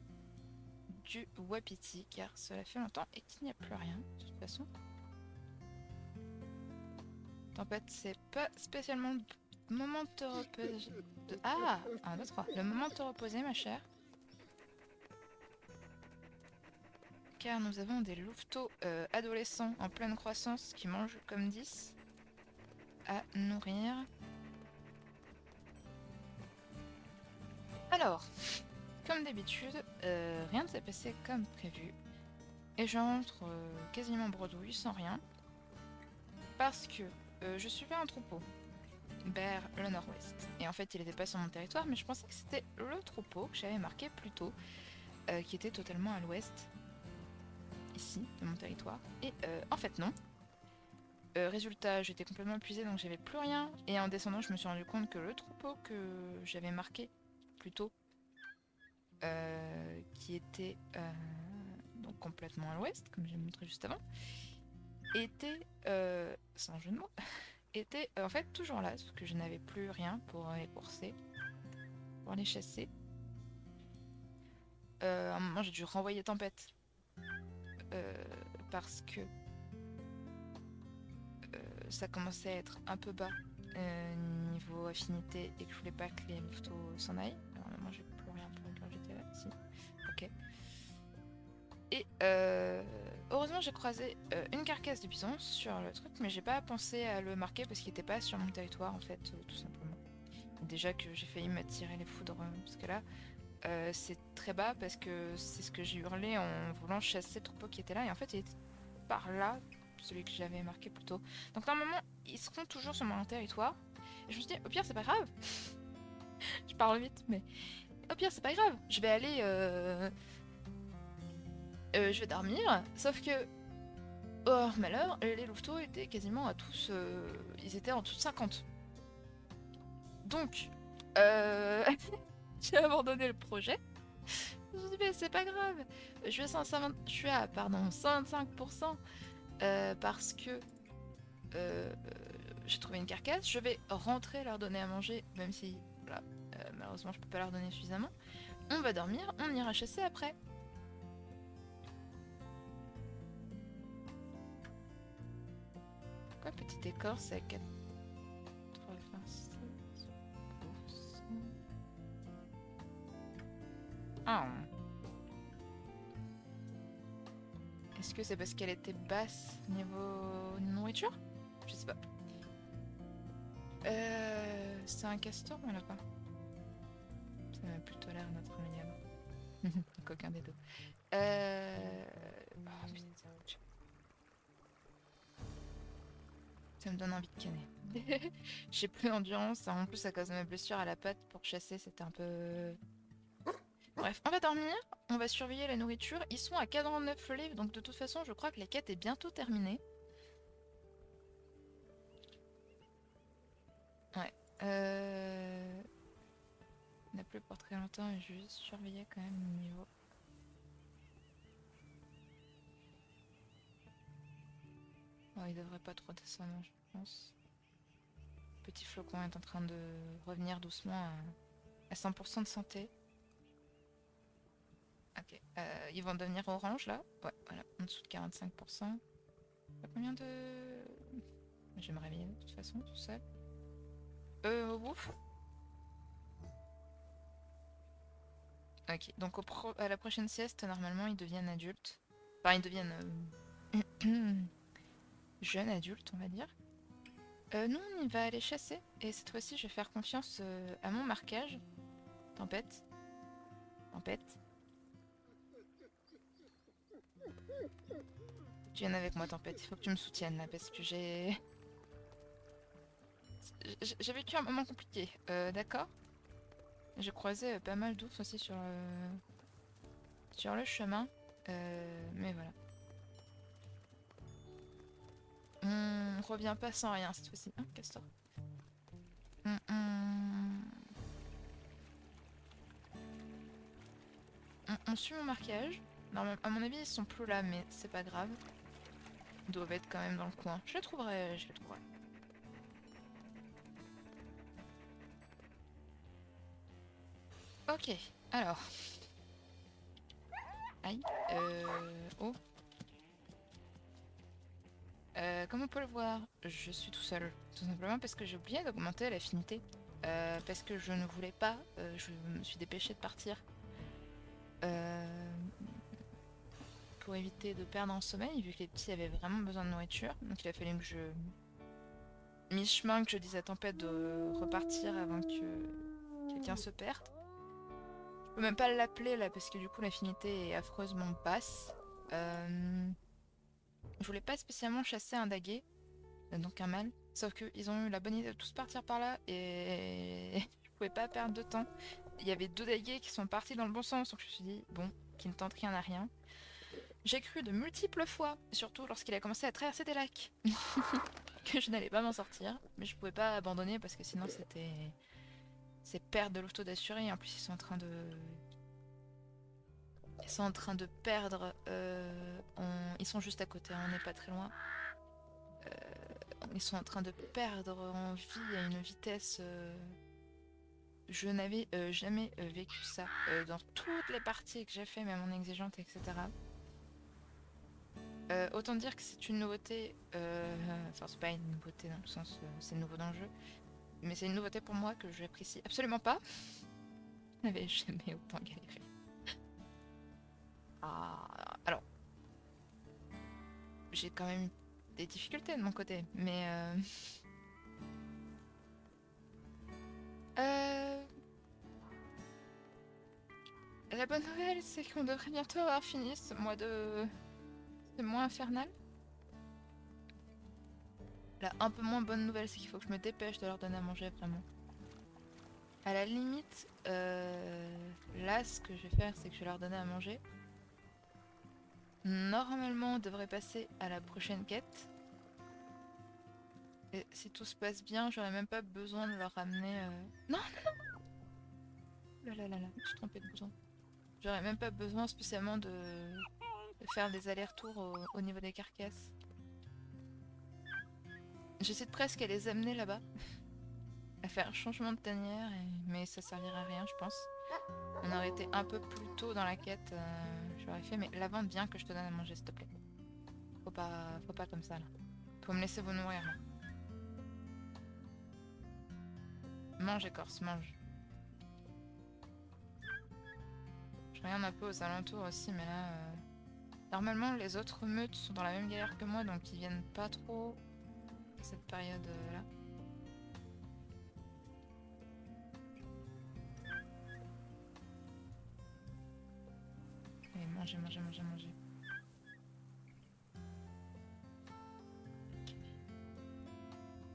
du wapiti car cela fait longtemps et qu'il n'y a plus rien de toute façon. Tempête, c'est pas spécialement le moment de te reposer. Ah, 1, 2, 3. Le moment de te reposer, ma chère. Car nous avons des louveteaux adolescents en pleine croissance qui mangent comme 10 à nourrir. Alors, comme d'habitude, rien ne s'est passé comme prévu. Et j'entre quasiment bredouille sans rien. Parce que je suivais un troupeau vers le nord-ouest. Et en fait, il n'était pas sur mon territoire, mais je pensais que c'était le troupeau que j'avais marqué plus tôt, qui était totalement à l'ouest, ici, de mon territoire. Et en fait, non. Résultat, j'étais complètement épuisée, donc j'avais plus rien. Et en descendant, je me suis rendu compte que le troupeau que j'avais marqué plus tôt, qui était donc complètement à l'ouest, comme j'ai montré juste avant, était, sans jeu de mots, était en fait toujours là, parce que je n'avais plus rien pour les courser, pour les chasser. À un moment, j'ai dû renvoyer Tempête, parce que ça commençait à être un peu bas niveau affinité et que je voulais pas que les louveteaux s'en aillent. Alors à un moment, j'ai plus rien pour j'étais là. Si. Ok. Et heureusement, j'ai croisé une carcasse de bison sur le truc, mais j'ai pas pensé à le marquer parce qu'il était pas sur mon territoire en fait, tout simplement. Déjà que j'ai failli m'attirer les foudres parce que là, c'est très bas parce que c'est ce que j'ai hurlé en voulant chasser le troupeau qui était là et en fait, il était par là, celui que j'avais marqué plus tôt. Donc normalement, ils seront toujours sur mon territoire. Et je me suis dit, au pire, c'est pas grave. Je parle vite, mais au pire, c'est pas grave. Je vais aller. Je vais dormir. Sauf que. Oh malheur, les louveteaux étaient quasiment à tous. Ils étaient en tous 50. Donc. J'ai abandonné le projet. Je me suis dit, mais c'est pas grave. Je suis à pardon, 125%. Parce que j'ai trouvé une carcasse. Je vais rentrer leur donner à manger, même si voilà, malheureusement je peux pas leur donner suffisamment. On va dormir, on ira chasser après. Pourquoi petite écorce à 87%? Ah. Est-ce que c'est parce qu'elle était basse niveau nourriture? Je sais pas. C'est un castor ou un lapin? Ça m'a plutôt l'air d'être un médium. Aucun des deux. Oh, putain, ça me donne envie de canner. J'ai plus d'endurance. En plus, à cause de ma blessure à la patte, pour chasser, c'était un peu... Bref, on va dormir. On va surveiller la nourriture. Ils sont à 49 livres, donc de toute façon, je crois que la quête est bientôt terminée. Ouais. On n'a plus pour très longtemps, mais je vais juste surveiller quand même le niveau. Oh, il devrait pas trop descendre, je pense. Petit flocon est en train de revenir doucement à 100% de santé. Ok, ils vont devenir orange là. Ouais, voilà, en dessous de 45%. Combien de... Je vais me réveiller de toute façon, tout seul. Ouf. Ok, donc à la prochaine sieste, normalement, ils deviennent adultes. Enfin, ils deviennent jeunes adultes, on va dire. Nous, on va aller chasser. Et cette fois-ci, je vais faire confiance à mon marquage. Tempête. Tempête. Tu viennes avec moi, Tempête. Il faut que tu me soutiennes là, parce que j'ai vécu un moment compliqué. D'accord? J'ai croisé pas mal d'ours aussi sur le chemin. Mais voilà. On revient pas sans rien cette fois-ci. Hein, castor. On, on suit mon marquage. Normalement, à mon avis, ils sont plus là, mais c'est pas grave. Ils doivent être quand même dans le coin. Je les trouverai, je les trouverai. Ok, alors. Aïe. Oh. Comme on peut le voir, je suis tout seul. Tout simplement parce que j'ai oublié d'augmenter l'affinité. Parce que je ne voulais pas, je me suis dépêchée de partir. Euh, pour éviter de perdre en sommeil, vu que les petits avaient vraiment besoin de nourriture. Donc il a fallu que je... mi-chemin, que je dise à Tempête de repartir avant que quelqu'un se perde. Je peux même pas l'appeler là, parce que du coup l'affinité est affreusement basse. Je voulais pas spécialement chasser un daguet, donc un mâle. Sauf qu'ils ont eu la bonne idée de tous partir par là et je pouvais pas perdre de temps. Il y avait deux daguets qui sont partis dans le bon sens, donc je me suis dit, bon, qui ne tente rien à rien. J'ai cru de multiples fois, surtout lorsqu'il a commencé à traverser des lacs, que je n'allais pas m'en sortir. Mais je pouvais pas abandonner parce que sinon c'était... C'est perdre de l'auto d'assuré. En plus ils sont en train de... Ils sont en train de perdre... Ils sont juste à côté, hein, on n'est pas très loin. Ils sont en train de perdre en vie à une vitesse... Je n'avais jamais vécu ça dans toutes les parties que j'ai fait, même en exigeante, etc. Autant dire que c'est une nouveauté, enfin c'est pas une nouveauté dans le sens c'est nouveau dans le jeu, mais c'est une nouveauté pour moi que je n'apprécie absolument pas. Je n'avais jamais autant galéré. Alors, j'ai quand même des difficultés de mon côté, mais euh, la bonne nouvelle c'est qu'on devrait bientôt avoir fini ce mois infernal. La un peu moins bonne nouvelle c'est qu'il faut que je me dépêche de leur donner à manger vraiment. À la limite, là, ce que je vais faire, c'est que je vais leur donner à manger. Normalement, on devrait passer à la prochaine quête. Et si tout se passe bien, j'aurais même pas besoin de leur ramener... Non, là là là là, je suis trompée de bouton. J'aurais même pas besoin spécialement de faire des allers-retours au niveau des carcasses. J'essaie de presque à les amener là-bas. À faire un changement de tanière, mais ça servira à rien, je pense. On aurait été un peu plus tôt dans la quête, j'aurais fait, mais la vente bien que je te donne à manger, s'il te plaît. Faut pas comme ça, là. Faut me laisser vous nourrir, là. Mange, écorce, mange. Je regarde un peu aux alentours aussi, mais là... Normalement, les autres meutes sont dans la même galère que moi, donc ils viennent pas trop cette période-là. Allez, mangez, mangez, mangez, mangez.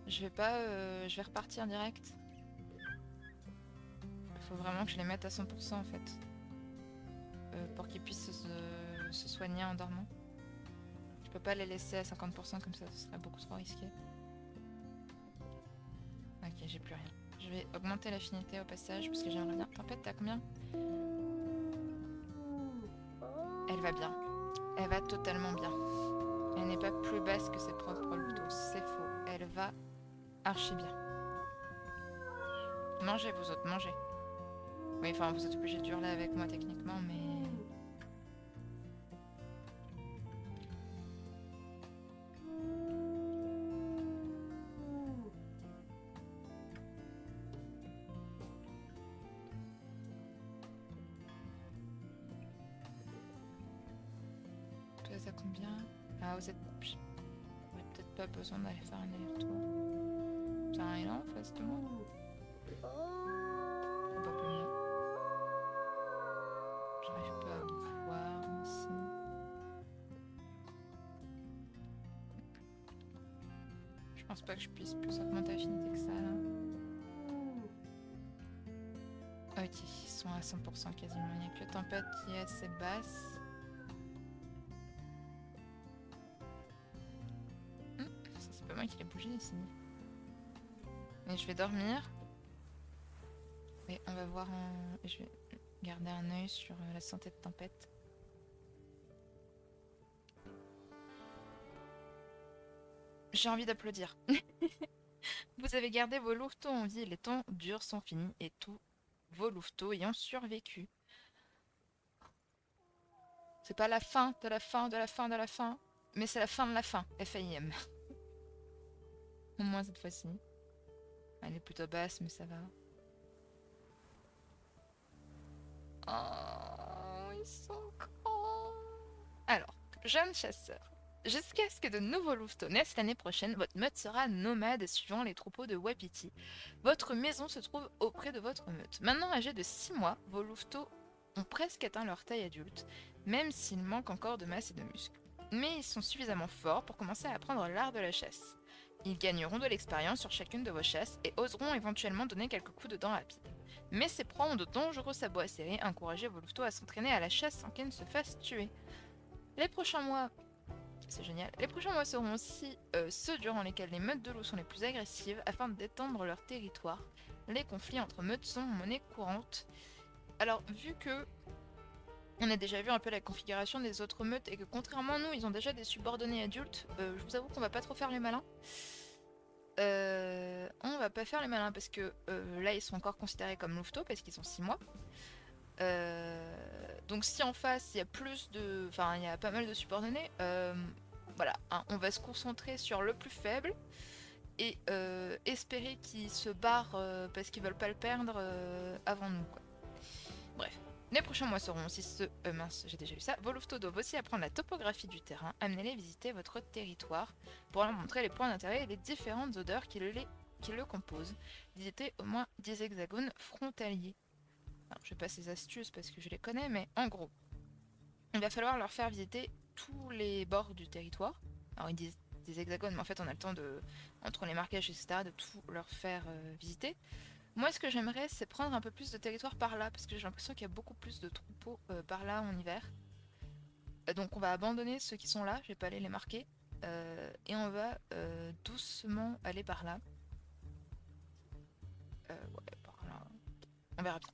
Je vais repartir direct. Il faut vraiment que je les mette à 100% en fait. Pour qu'ils puissent se soigner en dormant. Je peux pas les laisser à 50% comme ça, ce serait beaucoup trop risqué. Ok, j'ai plus rien. Je vais augmenter l'affinité au passage parce que j'aimerais bien. Tempête, t'as combien? Elle va bien. Elle va totalement bien. Elle n'est pas plus basse que ses propres louveteaux, c'est faux. Elle va archi bien. Mangez vous autres, mangez. Oui, enfin vous êtes obligés de hurler avec moi techniquement, mais... Toi, ça combien? Ah, vous êtes... Vous avez peut-être pas besoin d'aller faire un aller-retour. T'as un élan en face de moi? Probablement. J'arrive pas à vous voir ici. Je pense pas que je puisse plus augmenter l'affinité que ça là. Ok, ils sont à 100% quasiment. Il n'y a que Tempête qui est assez basse. Ça c'est pas moi qui l'ai bougé ici. Mais je vais dormir. Et on va voir en... Je vais garder un œil sur la santé de Tempête. J'ai envie d'applaudir. Vous avez gardé vos louveteaux en vie, les temps durs sont finis et tous vos louveteaux ayant survécu. C'est pas la fin de la fin de la fin de la fin, mais c'est la fin de la fin, FAIM. Au moins cette fois-ci. Elle est plutôt basse, mais ça va. Oh, ils sont grands. Alors, jeune chasseur. Jusqu'à ce que de nouveaux louveteaux naissent l'année prochaine, votre meute sera nomade suivant les troupeaux de wapiti. Votre maison se trouve auprès de votre meute. Maintenant âgés de 6 mois, vos louveteaux ont presque atteint leur taille adulte, même s'ils manquent encore de masse et de muscles. Mais ils sont suffisamment forts pour commencer à apprendre l'art de la chasse. Ils gagneront de l'expérience sur chacune de vos chasses et oseront éventuellement donner quelques coups de dents rapides. Mais ces proies ont de dangereux sabots acérés, encouragez vos louveteaux à s'entraîner à la chasse sans qu'ils ne se fassent tuer. Les prochains mois, c'est génial, les prochains mois seront aussi ceux durant lesquels les meutes de loups sont les plus agressives afin d'étendre leur territoire. Les conflits entre meutes sont monnaie courante. Alors, vu que on a déjà vu un peu la configuration des autres meutes et que contrairement à nous, ils ont déjà des subordonnés adultes, je vous avoue qu'on va pas trop faire les malins. On va pas faire les malins parce que là ils sont encore considérés comme louveteaux parce qu'ils ont 6 mois. Donc si en face il y a plus de... Enfin il y a pas mal de subordonnés, voilà, hein, on va se concentrer sur le plus faible et espérer qu'ils se barrent parce qu'ils veulent pas le perdre avant nous quoi. Bref. Les prochains mois seront aussi ceux... mince, j'ai déjà lu ça. Vos louveteaux doivent aussi apprendre la topographie du terrain. Amenez-les visiter votre territoire pour leur montrer les points d'intérêt et les différentes odeurs qui le composent. Visitez au moins 10 hexagones frontaliers. Alors, je vais pas ces astuces parce que je les connais, mais en gros, il va falloir leur faire visiter tous les bords du territoire. Alors, ils disent des hexagones, mais en fait, on a le temps de, entre les marquages, etc., de tout leur faire visiter. Moi, ce que j'aimerais, c'est prendre un peu plus de territoire par là, parce que j'ai l'impression qu'il y a beaucoup plus de troupeaux par là en hiver. Donc, on va abandonner ceux qui sont là, je vais pas aller les marquer, et on va doucement aller par là. Ouais, par là. On verra bien.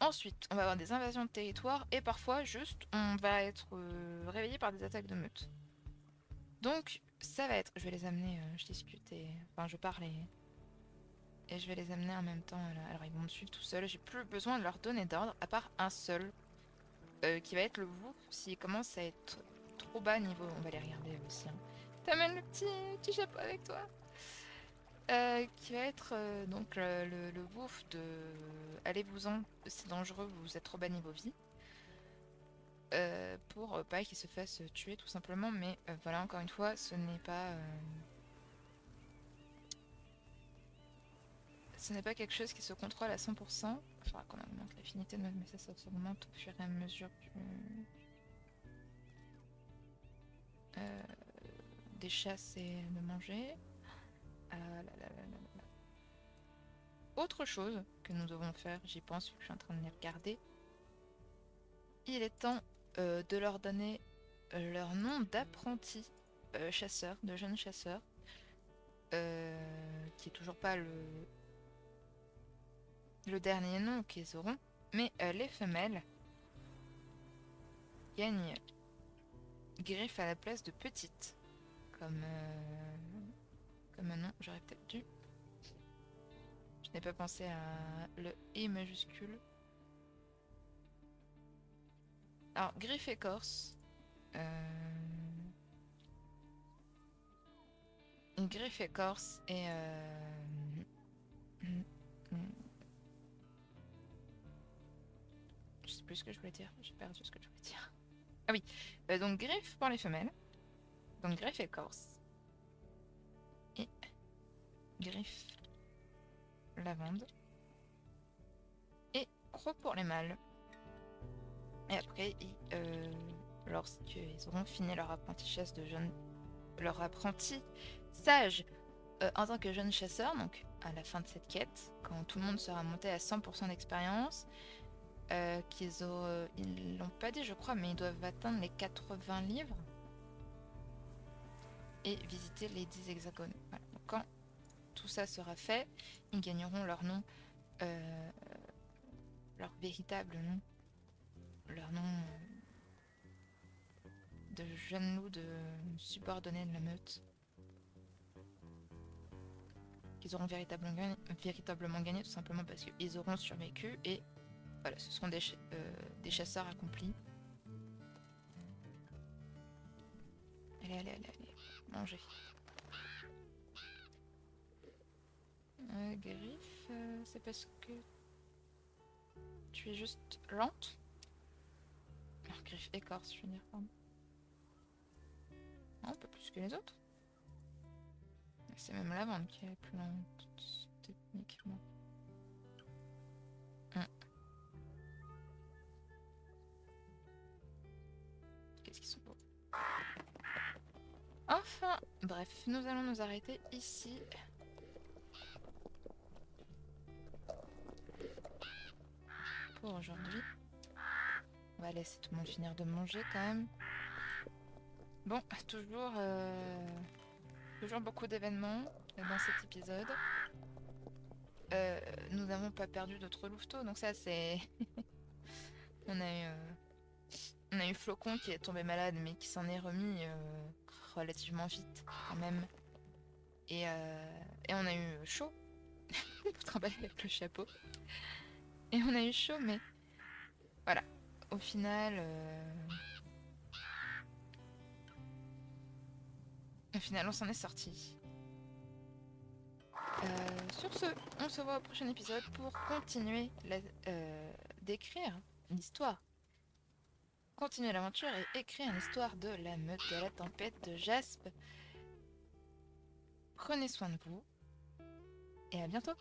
Ensuite, on va avoir des invasions de territoire, et parfois, juste, on va être réveillé par des attaques de meute. Donc, ça va être... Je vais les amener, je discute et... Enfin, je parle et je vais les amener en même temps là. Alors ils vont me suivre tout seuls, j'ai plus besoin de leur donner d'ordre, à part un seul, qui va être le vous. S'il commence à être trop bas niveau... On va les regarder aussi. Hein. T'amènes le petit chapeau avec toi qui va être donc le wouf de... Allez-vous-en, c'est dangereux, vous êtes trop bas niveau vie. Pour pas qu'il se fasse tuer tout simplement, mais voilà, encore une fois, ce n'est pas... Ce n'est pas quelque chose qui se contrôle à 100%. Il faudra qu'on augmente l'affinité de notre message, ça augmente au fur et à mesure des chasses et de manger. Ah là là là là là. Autre chose que nous devons faire, j'y pense, vu que je suis en train de les regarder. Il est temps de leur donner leur nom d'apprenti chasseur, de jeunes chasseurs, qui est toujours pas le dernier nom qu'ils auront, mais les femelles gagnent griffe à la place de petite, comme un nom. J'aurais peut-être dû. Je n'ai pas pensé à le E majuscule. Alors, griffe écorce. Une griffe écorce et je sais plus ce que je voulais dire. J'ai perdu ce que je voulais dire. Ah oui. Donc griffe pour les femelles. Donc griffe écorce. Et griffe lavande. Et croc pour les mâles. Et après, lorsqu'ils auront fini leur apprentissage de jeunes... Leur apprentissage en tant que jeune chasseur, donc à la fin de cette quête, quand tout le monde sera monté à 100% d'expérience, ils l'ont pas dit je crois, mais ils doivent atteindre les 80 livres et visiter les 10 hexagones. Voilà. Donc quand tout ça sera fait, ils gagneront leur nom, leur véritable nom, leur nom de jeune loup de subordonné de la meute. Qu'ils auront véritablement gagné tout simplement parce qu'ils auront survécu et Voilà, ce seront des chasseurs accomplis. Allez, allez, allez, allez. Manger. Griffe, c'est parce que tu es juste lente. Alors, griffe écorce, je veux dire, pardon. Non, pas plus que les autres. C'est même la vente qui est plus lente, techniquement. Hum. Qu'est-ce qu'ils sont beaux. Enfin, bref, nous allons nous arrêter ici. Pour aujourd'hui. On va laisser tout le monde finir de manger quand même. Bon, toujours beaucoup d'événements dans cet épisode. Nous n'avons pas perdu d'autres louveteaux, donc ça c'est... on a eu, Flocon qui est tombé malade, mais qui s'en est remis relativement vite quand même. Et on a eu chaud pour travailler avec le chapeau. Et on a eu chaud, mais voilà. Au final, on s'en est sorti. Sur ce, on se voit au prochain épisode pour continuer d'écrire l'histoire. Continuer l'aventure et écrire l'histoire de la meute de la tempête de Jaspe. Prenez soin de vous et à bientôt.